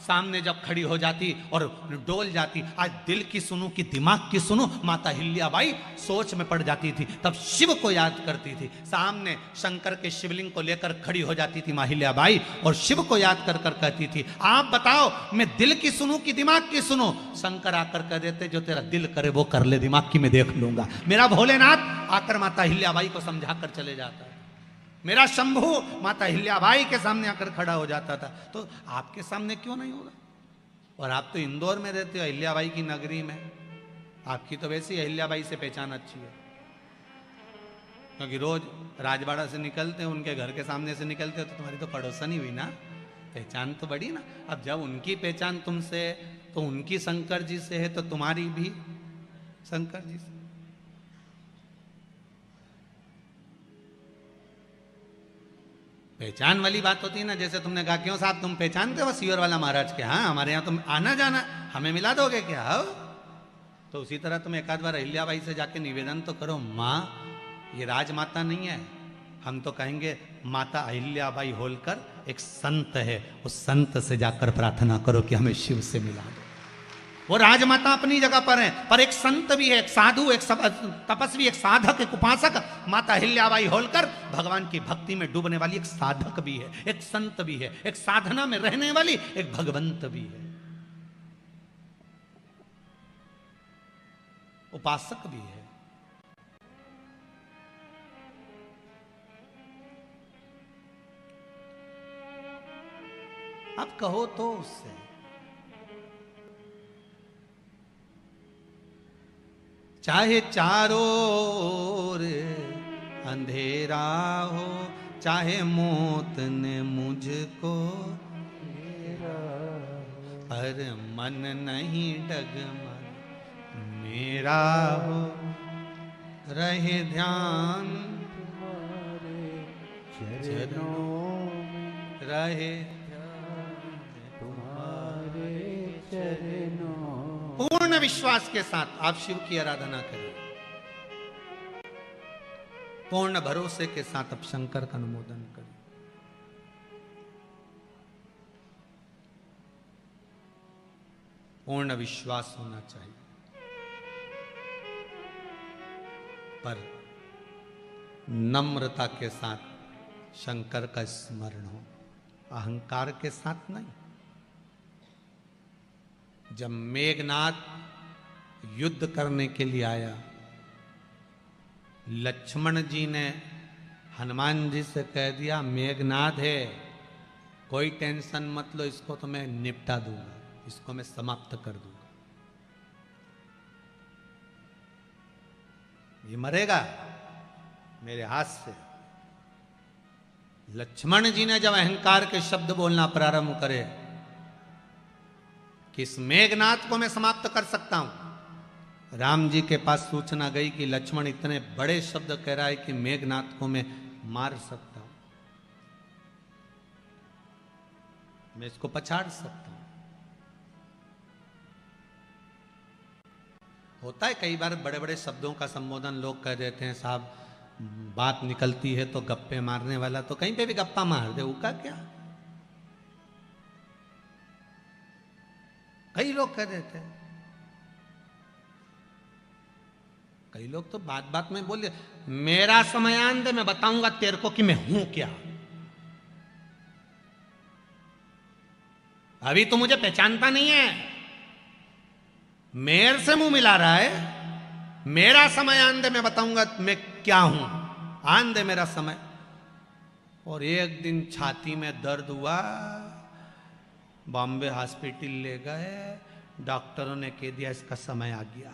सामने जब खड़ी हो जाती और डोल जाती, आज दिल की सुनो कि दिमाग की सुनो, माता अहिल्याबाई सोच में पड़ जाती थी, तब शिव को याद करती थी। सामने शंकर के शिवलिंग को लेकर खड़ी हो जाती थी मां अहिल्याबाई और शिव को याद कर कर कहती थी आप बताओ मैं दिल की सुनूं कि दिमाग की सुनूं? शंकर आकर कह देते जो तेरा दिल करे वो कर ले, दिमाग की मैं देख लूंगा। मेरा भोलेनाथ आकर माता अहिल्याबाई को समझा कर चले जाता है। मेरा शंभू माता अहिल्याबाई के सामने आकर खड़ा हो जाता था। तो आपके सामने क्यों नहीं होगा? और आप तो इंदौर में रहते हो, अहिल्याबाई की नगरी में, आपकी तो वैसे ही अहिल्याबाई से पहचान अच्छी है, क्योंकि रोज राजवाड़ा से निकलते हो, उनके घर के सामने से निकलते हो, तो तुम्हारी तो पड़ोसन ही हुई ना, पहचान तो बढ़ी ना। अब जब उनकी पहचान तुमसे, तो उनकी शंकर जी से है, तो तुम्हारी भी शंकर जी से। पहचान वाली बात होती है ना, जैसे तुमने कहा क्यों साहब तुम पहचानते हो सीवर वाला महाराज के? हाँ, हमारे यहाँ तुम आना जाना, हमें मिला दोगे क्या? हो तो उसी तरह तुम एक आध बार अहिल्याबाई से जाके निवेदन तो करो, माँ ये राजमाता नहीं है, हम तो कहेंगे माता अहिल्याबाई होलकर एक संत है, उस संत से जाकर प्रार्थना करो कि हमें शिव से मिला दो। वो राजमाता अपनी जगह पर है, पर एक संत भी है, एक साधु, एक तपस्वी, एक साधक, एक उपासक। माता अहिल्याबाई होलकर भगवान की भक्ति में डूबने वाली एक साधक भी है, एक संत भी है, एक साधना में रहने वाली एक भगवंत भी है, उपासक भी है। अब कहो तो उससे चाहे चारों ओर अंधेरा हो, चाहे मौत ने मुझको घेरा, पर मन नहीं डगमग मेरा हो, रहे ध्यान तुम्हारे चरणों में, रहे तुम्हारे चरणों। पूर्ण विश्वास के साथ आप शिव की आराधना करें, पूर्ण भरोसे के साथ आप शंकर का अनुमोदन करें। पूर्ण विश्वास होना चाहिए, पर नम्रता के साथ शंकर का स्मरण हो, अहंकार के साथ नहीं। जब मेघनाथ युद्ध करने के लिए आया, लक्ष्मण जी ने हनुमान जी से कह दिया मेघनाथ है, कोई टेंशन मत लो, इसको तो मैं निपटा दूंगा, इसको मैं समाप्त कर दूंगा, ये मरेगा मेरे हाथ से। लक्ष्मण जी ने जब अहंकार के शब्द बोलना प्रारंभ करे कि इस मेघनाथ को मैं समाप्त कर सकता हूं, राम जी के पास सूचना गई कि लक्ष्मण इतने बड़े शब्द कह रहा है कि मेघनाथ को मैं मार सकता हूं, मैं इसको पछाड़ सकता हूं। होता है कई बार बड़े बड़े शब्दों का संबोधन लोग कह देते हैं, साहब बात निकलती है तो गप्पे मारने वाला तो कहीं पे भी गप्पा मार दे, उसका क्या? कई लोग कह देते हैं, कई लोग तो बात बात में बोले मेरा समयान दे, मैं बताऊंगा तेरे को कि मैं हूं क्या। अभी तो मुझे पहचानता नहीं है, मेरे से मुंह मिला रहा है। मेरा समय आन दे, मैं बताऊंगा मैं क्या हूं, आन दे मेरा समय। और एक दिन छाती में दर्द हुआ, बॉम्बे हॉस्पिटल ले गए, डॉक्टरों ने कह दिया इसका समय आ गया।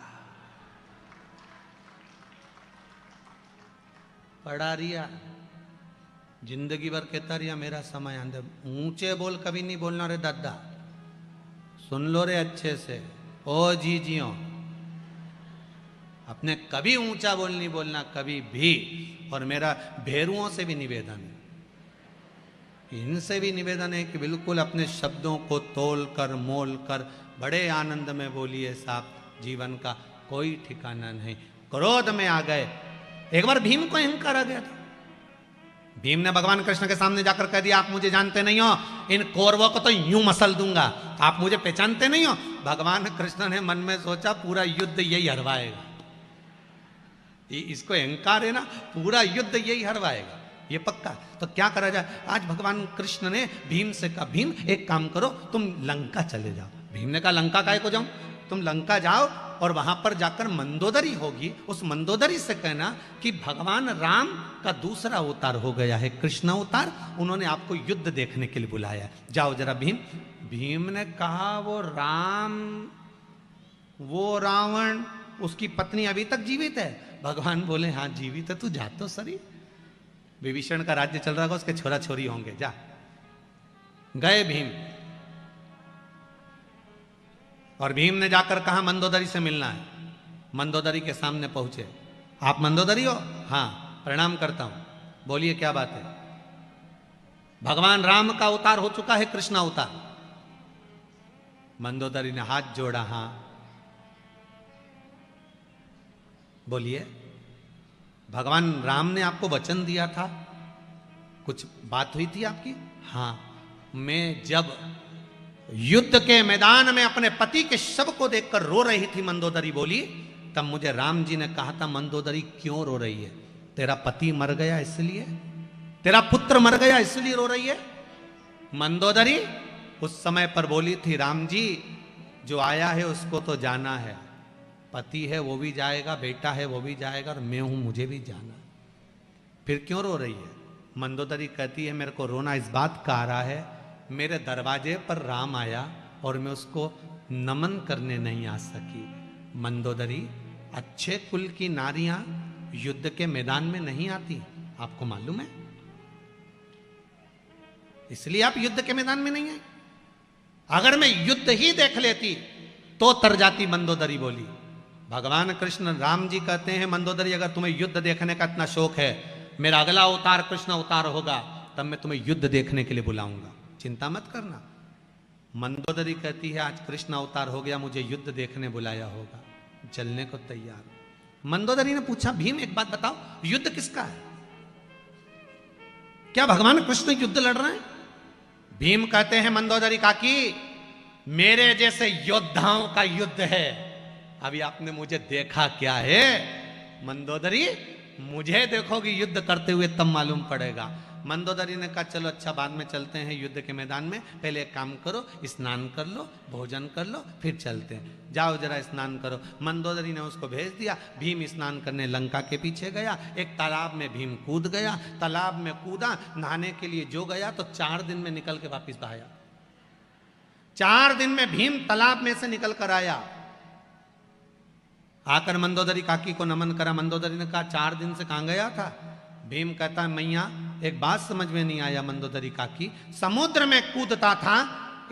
पड़ा रिया, जिंदगी भर कहता रिया मेरा समय आंदे। ऊंचे बोल कभी नहीं बोलना रे दादा, सुन लो रे अच्छे से, ओ जी जियो, अपने कभी ऊंचा बोल नहीं बोलना कभी भी। और मेरा भेरुओं से भी निवेदन है, इनसे भी निवेदन है कि बिल्कुल अपने शब्दों को तोल कर मोल कर बड़े आनंद में बोलिए साहब, जीवन का कोई ठिकाना नहीं। क्रोध में आ गए, एक बार भीम को अहंकार आ गया था। भीम ने भगवान कृष्ण के सामने जाकर कह दिया आप मुझे जानते नहीं हो, इन कौरवों को तो यूं मसल दूंगा, आप मुझे पहचानते नहीं हो। भगवान कृष्ण ने मन में सोचा पूरा युद्ध यही हरवाएगा, इसको अहंकार है ना, पूरा युद्ध यही हरवाएगा, ये पक्का। तो क्या करा जाए, आज भगवान कृष्ण ने भीम से कहा भीम एक काम करो, तुम लंका चले जाओ। भीम ने कहा लंका काहे को जाऊं, तुम लंका जाओ और वहां पर जाकर मंदोदरी होगी, उस मंदोदरी से कहना कि भगवान राम का दूसरा अवतार हो गया है, कृष्ण अवतार, उन्होंने आपको युद्ध देखने के लिए बुलाया है, जाओ जरा भीम। भीम ने कहा वो राम, वो रावण, उसकी पत्नी अभी तक जीवित है। भगवान बोले हाँ जीवित है, तू जा तो सरी, विभीषण का राज्य चल रहा होगा, उसके छोरा छोरी होंगे, जा। गए भीम, और भीम ने जाकर कहा मंदोदरी से मिलना है। मंदोदरी के सामने पहुंचे, आप मंदोदरी हो? हाँ, प्रणाम करता हूं, बोलिए क्या बात है? भगवान राम का अवतार हो चुका है, कृष्ण अवतार। मंदोदरी ने हाथ जोड़ा, हाँ बोलिए, भगवान राम ने आपको वचन दिया था, कुछ बात हुई थी आपकी? हाँ, मैं जब युद्ध के मैदान में अपने पति के शव को देखकर रो रही थी, मंदोदरी बोली, तब मुझे राम जी ने कहा था मंदोदरी क्यों रो रही है? तेरा पति मर गया इसलिए, तेरा पुत्र मर गया इसलिए रो रही है? मंदोदरी उस समय पर बोली थी राम जी जो आया है उसको तो जाना है, पति है वो भी जाएगा, बेटा है वो भी जाएगा, और मैं हूं मुझे भी जाना, फिर क्यों रो रही है? मंदोदरी कहती है मेरे को रोना इस बात का आ रहा है, मेरे दरवाजे पर राम आया और मैं उसको नमन करने नहीं आ सकी। मंदोदरी, अच्छे कुल की नारियां युद्ध के मैदान में नहीं आती, आपको मालूम है, इसलिए आप युद्ध के मैदान में नहीं आए। अगर मैं युद्ध ही देख लेती तो तर जाती, मंदोदरी बोली। भगवान कृष्ण राम जी कहते हैं मंदोदरी अगर तुम्हें युद्ध देखने का इतना शौक है, मेरा अगला अवतार कृष्ण अवतार होगा, तब मैं तुम्हें युद्ध देखने के लिए बुलाऊंगा, चिंता मत करना। मंदोदरी कहती है आज कृष्ण अवतार हो गया, मुझे युद्ध देखने बुलाया होगा, चलने को तैयार। मंदोदरी ने पूछा भीम एक बात बताओ, युद्ध किसका है? क्या भगवान कृष्ण युद्ध लड़ रहे हैं? भीम कहते हैं मंदोदरी काकी मेरे जैसे योद्धाओं का युद्ध है, अभी आपने मुझे देखा क्या है? मंदोदरी मुझे देखोगी युद्ध करते हुए तब मालूम पड़ेगा। मंदोदरी ने कहा चलो अच्छा बाद में चलते हैं युद्ध के मैदान में, पहले एक काम करो स्नान कर लो, भोजन कर लो, फिर चलते हैं, जाओ जरा स्नान करो। मंदोदरी ने उसको भेज दिया, भीम स्नान करने लंका के पीछे गया, एक तालाब में भीम कूद गया, तालाब में कूदा, नहाने के लिए जो गया तो 4 दिन में निकल के वापिस आया। 4 दिन में भीम तालाब में से निकल कर आया, आकर मंदोदरी काकी को नमन करा। मंदोदरी ने कहा 4 दिन से कहां गया था? भीम कहता है मैया एक बात समझ में नहीं आया मंदोदरी काकी, समुद्र में कूदता था,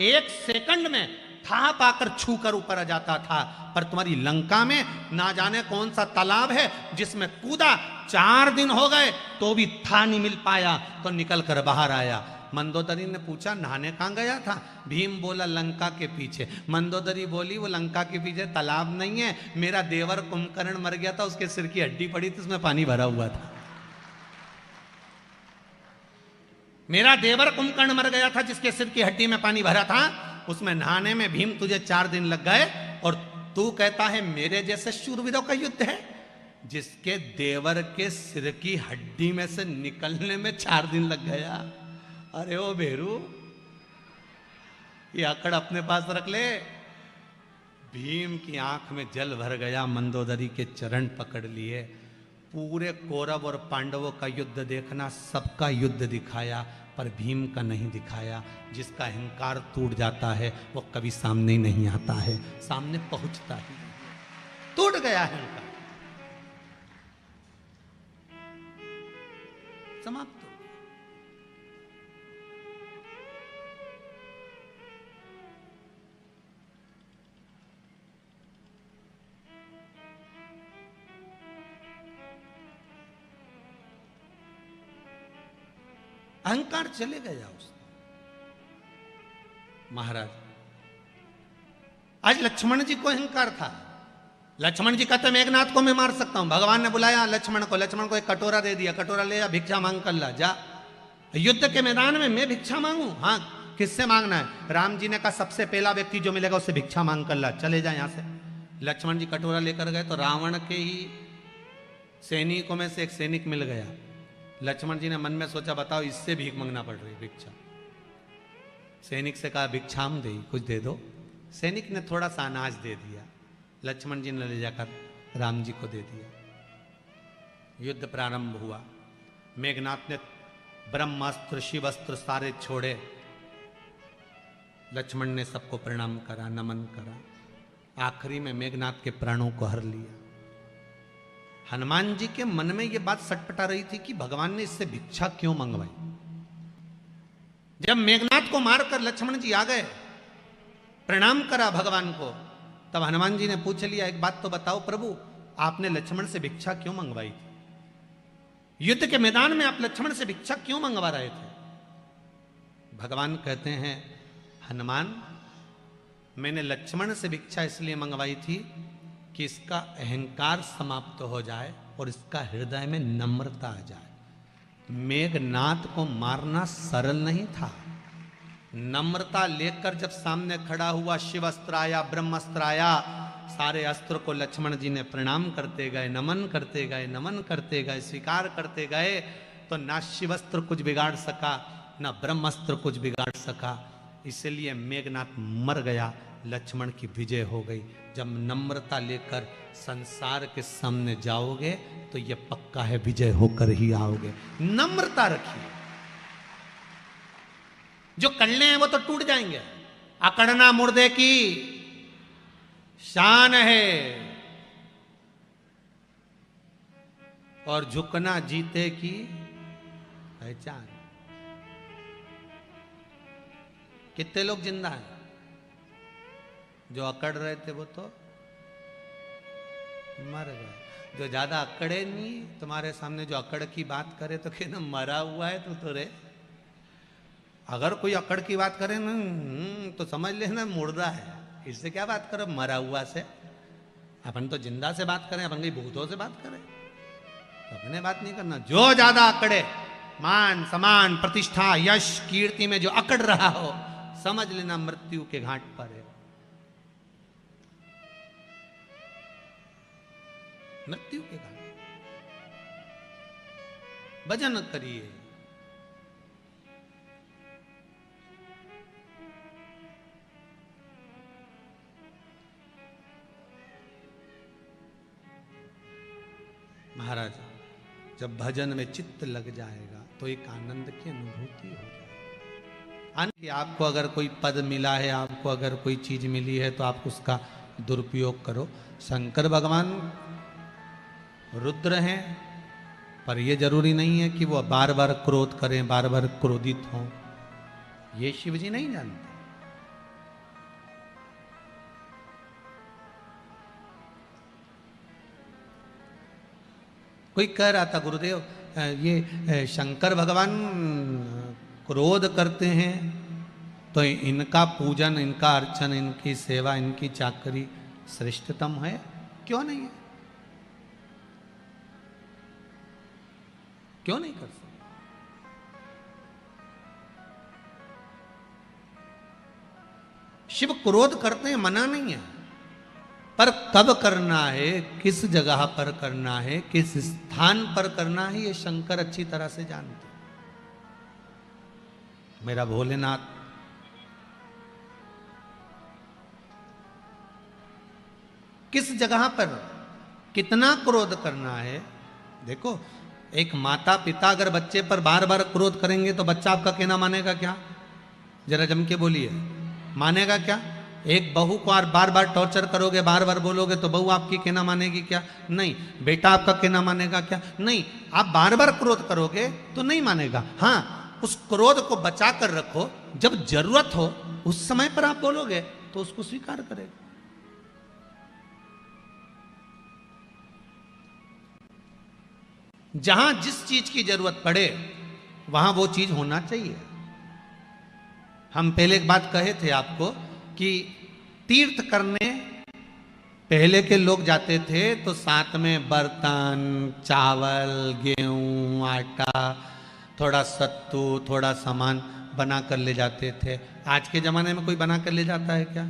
1 सेकंड में था पाकर छू कर ऊपर आ जाता था, पर तुम्हारी लंका में ना जाने कौन सा तालाब है जिसमें कूदा, 4 दिन हो गए तो भी था नहीं मिल पाया, तो निकल कर बाहर आया। मंदोदरी ने पूछा नहाने कहां गया था? भीम बोला लंका के पीछे। मंदोदरी बोली वो लंका के पीछे तालाब नहीं है, मेरा देवर कुंभकर्ण मर गया था, उसके सिर की हड्डी पड़ी थी, उसमें पानी भरा हुआ था। मेरा देवर कुंभकर्ण मर गया था जिसके सिर की हड्डी में पानी भरा था, उसमें नहाने में भीम तुझे 4 दिन लग गए, और तू कहता है मेरे जैसे शूरवीरों का युद्ध है, जिसके देवर के सिर की हड्डी में से निकलने में 4 दिन लग गया। अरे ओ भेरू, ये अकड़ अपने पास रख ले। भीम की आंख में जल भर गया, मंदोदरी के चरण पकड़ लिए। पूरे कौरव और पांडवों का युद्ध देखना, सबका युद्ध दिखाया, पर भीम का नहीं दिखाया। जिसका अहंकार टूट जाता है वो कभी सामने ही नहीं आता है, सामने पहुंचता ही नहीं। टूट गया अहंकार, समाप्त हो गया। अहंकार चले गया उसका। महाराज, आज लक्ष्मण जी को अहंकार था। लक्ष्मण जी कहते मेघनाथ को मैं मार सकता हूं। भगवान ने बुलाया लक्ष्मण को एक कटोरा दे दिया, कटोरा ले जा, भिक्षा मांग कर ला जा। युद्ध के मैदान में मैं भिक्षा मांगू? हाँ, किससे मांगना है? राम जी ने कहा सबसे पहला व्यक्ति जो मिलेगा उससे भिक्षा मांग कर ला, चले जा यहां से। लक्ष्मण जी कटोरा लेकर गए तो रावण के ही सैनिकों में से एक सैनिक मिल गया। लक्ष्मण जी ने मन में सोचा, बताओ इससे भीख मांगना पड़ रही भिक्षा। सैनिक से कहा भिक्षाम दे, कुछ दे दो। सैनिक ने थोड़ा सा अनाज दे दिया, लक्ष्मण जी ने ले जाकर राम जी को दे दिया। युद्ध प्रारंभ हुआ। मेघनाथ ने ब्रह्मास्त्र शिवास्त्र सारे छोड़े। लक्ष्मण ने सबको प्रणाम करा, नमन करा। आखिरी में मेघनाथ के प्राणों को हर लिया। हनुमान जी के मन में यह बात सटपटा रही थी कि भगवान ने इससे भिक्षा क्यों मंगवाई। जब मेघनाथ को मारकर लक्ष्मण जी आ गए, प्रणाम करा भगवान को, तब हनुमान जी ने पूछ लिया, एक बात तो बताओ प्रभु, आपने लक्ष्मण से भिक्षा क्यों मंगवाई थी? युद्ध के मैदान में आप लक्ष्मण से भिक्षा क्यों मंगवा रहे थे? भगवान कहते हैं, हनुमान, मैंने लक्ष्मण से भिक्षा इसलिए मंगवाई थी कि इसका अहंकार समाप्त हो जाए और इसका हृदय में नम्रता आ जाए। मेघनाथ को मारना सरल नहीं था। नम्रता लेकर जब सामने खड़ा हुआ, शिवास्त्र आया, ब्रह्मास्त्र आया, सारे अस्त्र को लक्ष्मण जी ने प्रणाम करते गए, नमन करते गए, नमन करते गए, स्वीकार करते गए, तो ना शिवास्त्र कुछ बिगाड़ सका, ना ब्रह्मास्त्र कुछ बिगाड़ सका। इसलिए मेघनाथ मर गया, लक्ष्मण की विजय हो गई। जब नम्रता लेकर संसार के सामने जाओगे तो यह पक्का है विजय होकर ही आओगे। नम्रता रखिए। जो कल्ले हैं वो तो टूट जाएंगे। अकड़ना मुर्दे की शान है और झुकना जीते की पहचान। कितने लोग जिंदा हैं? जो अकड़ रहे थे वो तो मर गए। जो ज्यादा अकड़े नहीं, तुम्हारे सामने जो अकड़ की बात करे तो कहना मरा हुआ है तो रे। अगर कोई अकड़ की बात करे ना तो समझ लेना मुर्दा है। इससे क्या बात करो मरा हुआ से? अपन तो जिंदा से बात करें, अपन कहीं भूतों से बात करें, अपने बात नहीं करना। जो ज्यादा अकड़े, मान सम्मान प्रतिष्ठा यश कीर्ति में जो अकड़ रहा हो, समझ लेना मृत्यु के घाट पर है। मृत्यु के घाट। भजन करिए। महाराज, जब भजन में चित्त लग जाएगा तो एक आनंद की अनुभूति हो जाएगी। आपको अगर कोई पद मिला है, आपको अगर कोई चीज मिली है तो आप उसका दुरुपयोग करो। शंकर भगवान रुद्र हैं, पर यह जरूरी नहीं है कि वो बार बार क्रोध करें, बार बार क्रोधित हों। ये शिव जी नहीं जानते। कोई कह रहा था गुरुदेव, ये शंकर भगवान क्रोध करते हैं तो इनका पूजन, इनका अर्चन, इनकी सेवा, इनकी चाकरी श्रेष्ठतम है। क्यों नहीं है? क्यों नहीं कर सकते? शिव क्रोध करते हैं, मना नहीं है, पर कब करना है, किस जगह पर करना है, किस स्थान पर करना है, ये शंकर अच्छी तरह से जानते। मेरा भोलेनाथ किस जगह पर कितना क्रोध करना है। देखो, एक माता पिता अगर बच्चे पर बार बार क्रोध करेंगे तो बच्चा आपका कहना मानेगा क्या? जरा जम के बोलिए, मानेगा क्या? एक बहू को बार बार टॉर्चर करोगे, बार बार बोलोगे तो बहू आपकी कहना मानेगी क्या? नहीं। बेटा आपका कहना मानेगा क्या? नहीं। आप बार बार क्रोध करोगे तो नहीं मानेगा। हाँ, उस क्रोध को बचा कर रखो, जब जरूरत हो उस समय पर आप बोलोगे तो उसको स्वीकार करेगा। जहां जिस चीज की जरूरत पड़े वहां वो चीज होना चाहिए। हम पहले एक बात कहे थे आपको कि तीर्थ करने पहले के लोग जाते थे तो साथ में बर्तन, चावल, गेहूं, आटा, थोड़ा सत्तू, थोड़ा सामान बना कर ले जाते थे। आज के ज़माने में कोई बना कर ले जाता है क्या?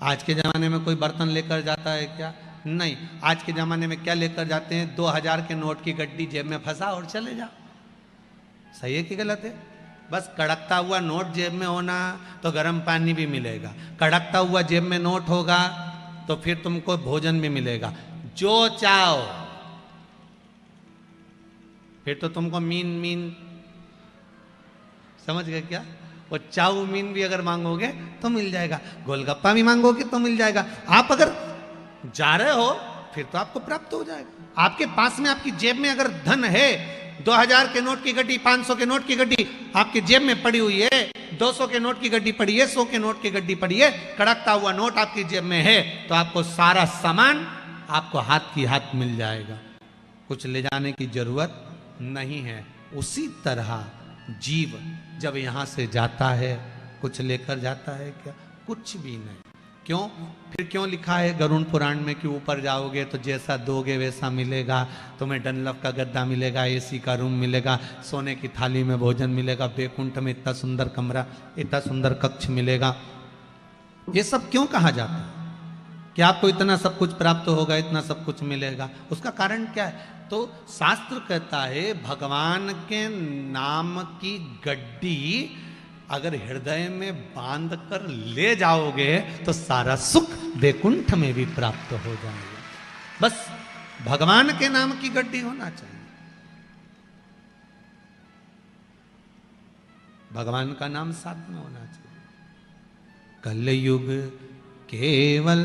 आज के ज़माने में कोई बर्तन लेकर जाता है क्या? नहीं। आज के ज़माने में क्या लेकर जाते हैं? 2000 के नोट की गड्डी जेब में फंसा और चले जाओ। सही है कि गलत है? बस कड़कता हुआ नोट जेब में होना तो गर्म पानी भी मिलेगा, कड़कता हुआ जेब में नोट होगा तो फिर तुमको भोजन भी मिलेगा, जो चाहो। फिर तो तुमको मीन समझ गए क्या? वो चाउमीन भी अगर मांगोगे तो मिल जाएगा, गोलगप्पा भी मांगोगे तो मिल जाएगा। आप अगर जा रहे हो फिर तो आपको प्राप्त हो जाएगा। आपके पास में, आपकी जेब में अगर धन है, 2000 के नोट की गड्डी, 500 के नोट की गड्डी आपकी जेब में पड़ी हुई है, 200 के नोट की गड्डी पड़ी है, 100 के नोट की गड्डी पड़ी है, कड़कता हुआ नोट आपकी जेब में है, तो आपको सारा सामान आपको हाथ की हाथ मिल जाएगा, कुछ ले जाने की जरूरत नहीं है। उसी तरह जीव जब यहां से जाता है कुछ लेकर जाता है क्या? कुछ भी नहीं। क्यों? फिर क्यों लिखा है गरुड़ पुराण में कि ऊपर जाओगे तो जैसा दोगे वैसा मिलेगा, तुम्हें डनलप का गद्दा मिलेगा, एसी का रूम मिलेगा, सोने की थाली में भोजन मिलेगा, बैकुंठ में इतना सुंदर कमरा, इतना सुंदर कक्ष मिलेगा। ये सब क्यों कहा जाता है कि आपको इतना सब कुछ प्राप्त होगा, इतना सब कुछ मिलेगा? उसका कारण क्या है? तो शास्त्र कहता है भगवान के नाम की गड्डी अगर हृदय में बांध कर ले जाओगे तो सारा सुख बैकुंठ में भी प्राप्त हो जाएगा। बस भगवान के नाम की गड्डी होना चाहिए, भगवान का नाम साथ में होना चाहिए। कलयुग केवल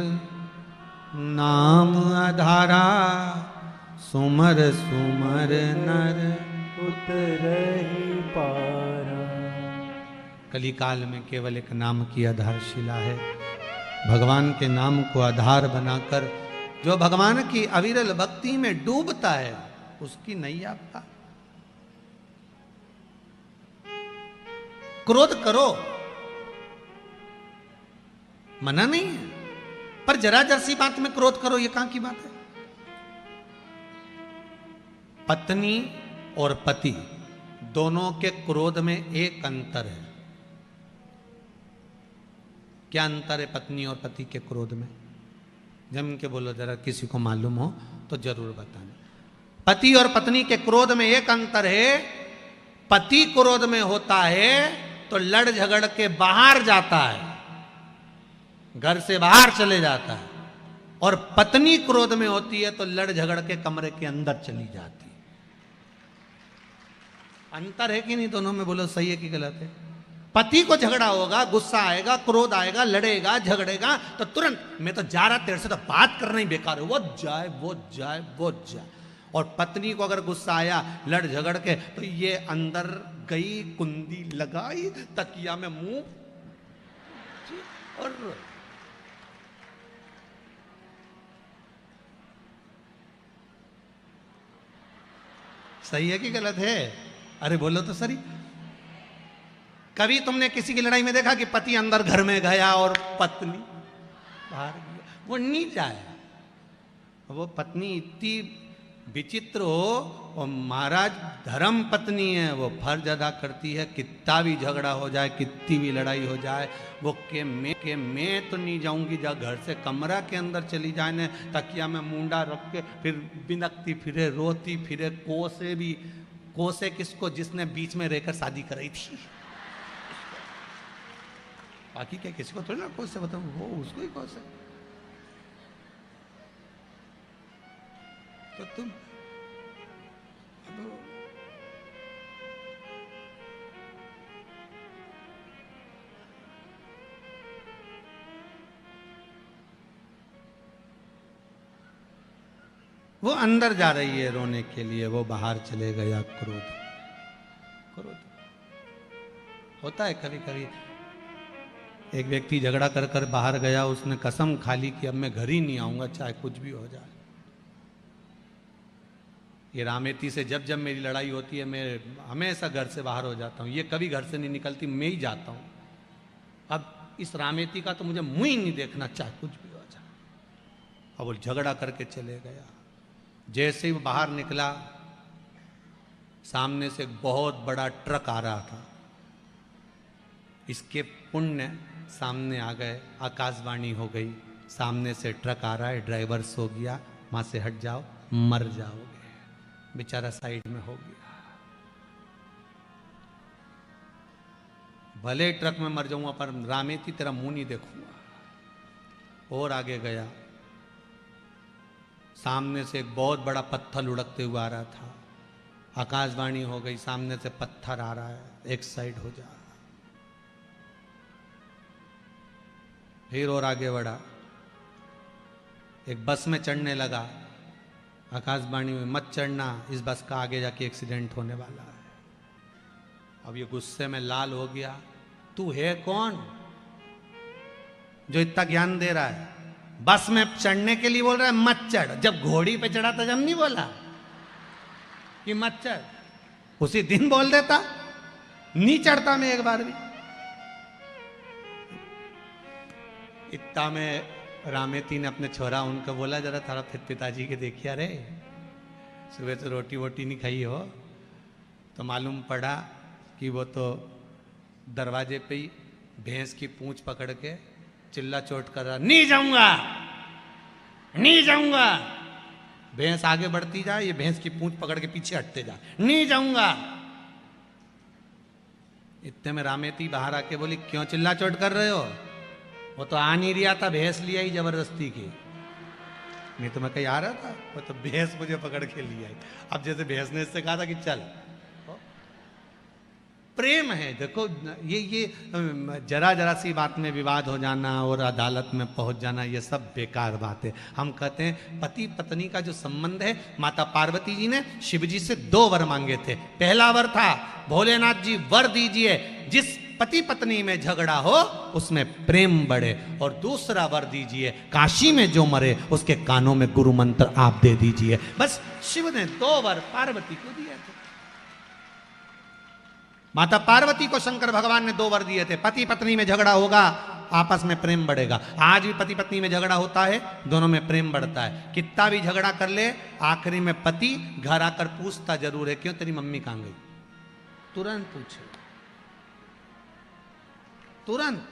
नाम आधारा, सुमर सुमर नर उतरहि पारा। कली काल में केवल एक नाम की आधारशिला है। भगवान के नाम को आधार बनाकर जो भगवान की अविरल भक्ति में डूबता है उसकी नैया पार। क्रोध करो, मना नहीं है, पर जरा जर्सी बात में क्रोध करो, ये कहां की बात है? पत्नी और पति दोनों के क्रोध में एक अंतर है। क्या अंतर है पत्नी और पति के क्रोध में? जम के बोलो जरा, किसी को मालूम हो तो जरूर बताना। पति और पत्नी के क्रोध में एक अंतर है। पति क्रोध में होता है तो लड़ झगड़ के बाहर जाता है, घर से बाहर चले जाता है, और पत्नी क्रोध में होती है तो लड़ झगड़ के कमरे के अंदर चली जाती है। अंतर है कि नहीं दोनों में? बोलो सही है कि गलत है? पति को झगड़ा होगा, गुस्सा आएगा, क्रोध आएगा, लड़ेगा, झगड़ेगा तो तुरंत मैं तो जा रहा, तेरे से तो बात करना ही बेकार है, वो जाए वो जाए वो जाए। और पत्नी को अगर गुस्सा आया, लड़ झगड़ के, तो ये अंदर गई, कुंडी लगाई, तकिया में मुंह और सही है कि गलत है? अरे बोलो तो सही। कभी तुमने किसी की लड़ाई में देखा कि पति अंदर घर में गया और पत्नी बाहर गया? वो नहीं जाए। वो पत्नी इतनी विचित्र हो, और महाराज धर्म पत्नी है, वो फर्ज अदा करती है, कितना भी झगड़ा हो जाए, कितनी भी लड़ाई हो जाए, वो के मैं तो नहीं जाऊंगी, जा घर से कमरा के अंदर चली जाए ने, तकिया में मुंडा रख के फिर बिनकती फिरे, रोती फिरे, कोसे किसको? जिसने बीच में रहकर शादी कराई थी। बाकी क्या किसी को थोड़ी ना कोसे, बताओ वो उसको ही कोसे। तो तुम वो अंदर जा रही है रोने के लिए, वो बाहर चले गया क्रोध। क्रोध होता है कभी कभी। एक व्यक्ति झगड़ा कर कर बाहर गया, उसने कसम खा ली कि अब मैं घर ही नहीं आऊंगा चाहे कुछ भी हो जाए। ये रामेती से जब जब मेरी लड़ाई होती है मैं हमेशा घर से बाहर हो जाता हूँ। ये कभी घर से नहीं निकलती, मैं ही जाता हूँ। अब इस रामेती का तो मुझे मुंह ही नहीं देखना चाहे कुछ भी हो जाए। अब वो झगड़ा करके चले गया। जैसे ही वो बाहर निकला, सामने से एक बहुत बड़ा ट्रक आ रहा था। इसके पुण्य सामने आ गए, आकाशवाणी हो गई, सामने से ट्रक आ रहा है, ड्राइवर सो गया, वहां से हट जाओ मर जाओगे। बेचारा साइड में हो गया। भले ट्रक में मर जाऊंगा पर रामेती तेरा मुंह नहीं देखूंगा। और आगे गया, सामने से एक बहुत बड़ा पत्थर लुढ़कते हुआ आ रहा था। आकाशवाणी हो गई, सामने से पत्थर आ रहा है, एक साइड हो जा। फिर और आगे बढ़ा, एक बस में चढ़ने लगा। आकाशवाणी में मत चढ़ना, इस बस का आगे जाके एक्सीडेंट होने वाला है। अब ये गुस्से में लाल हो गया। तू है कौन जो इतना ज्ञान दे रहा है? बस में चढ़ने के लिए बोल रहा है मत चढ़। जब घोड़ी पे चढ़ा था जब नहीं बोला कि मत चढ़? उसी दिन बोल देता, नहीं चढ़ता मैं एक बार भी। इतना में रामेती ने अपने छोरा उनको बोला, जरा थारा फिर पिताजी के देखिए, अरे सुबह से रोटी वोटी नहीं खाई हो। तो मालूम पड़ा कि वो तो दरवाजे पे ही भैंस की पूंछ पकड़ के चिल्ला चोट कर रहा, नहीं जाऊंगा नहीं जाऊंगा। भैंस आगे बढ़ती जा, ये भैंस की पूंछ पकड़ के पीछे हटते जा, नहीं जाऊंगा। इतने में रामेती बाहर आके बोली, क्यों चिल्ला चोट कर रहे हो? वो तो आ नहीं रहा था, भैंस लिया ही जबरदस्ती की। नहीं तो मैं कहीं आ रहा था, वो तो भैंस मुझे पकड़ के लिया। अब जैसे भैंस ने इससे कहा था कि चल। प्रेम है। देखो ये जरा जरा सी बात में विवाद हो जाना और अदालत में पहुंच जाना, ये सब बेकार बात है। हम कहते हैं पति पत्नी का जो संबंध है, माता पार्वती जी ने शिव जी से 2 वर मांगे थे। पहला वर था, भोलेनाथ जी वर दीजिए जिस पति पत्नी में झगड़ा हो उसमें प्रेम बढ़े। और दूसरा वर दीजिए, काशी में जो मरे उसके कानों में गुरु मंत्र आप दे दीजिए। बस शिव ने 2 वर पार्वती को दिए थे। माता पार्वती को शंकर भगवान ने 2 वर दिए थे। पति पत्नी में झगड़ा होगा, आपस में प्रेम बढ़ेगा। आज भी पति पत्नी में झगड़ा होता है, दोनों में प्रेम बढ़ता है। कितना भी झगड़ा कर ले, आखिरी में पति घर आकर पूछता जरूर है, क्यों तेरी मम्मी कहां गई? तुरंत पूछे, तुरंत।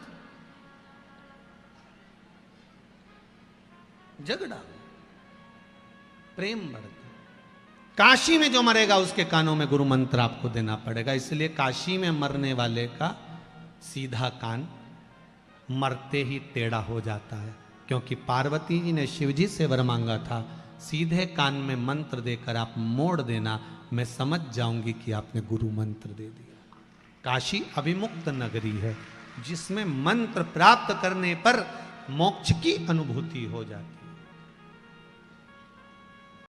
झगड़ा, प्रेम बढ़ता। काशी में जो मरेगा उसके कानों में गुरु मंत्र आपको देना पड़ेगा। इसलिए काशी में मरने वाले का सीधा कान मरते ही टेढ़ा हो जाता है, क्योंकि पार्वती जी ने शिवजी से वर मांगा था, सीधे कान में मंत्र देकर आप मोड़ देना, मैं समझ जाऊंगी कि आपने गुरु मंत्र दे दिया। काशी अभिमुक्त नगरी है जिसमें मंत्र प्राप्त करने पर मोक्ष की अनुभूति हो जाती है।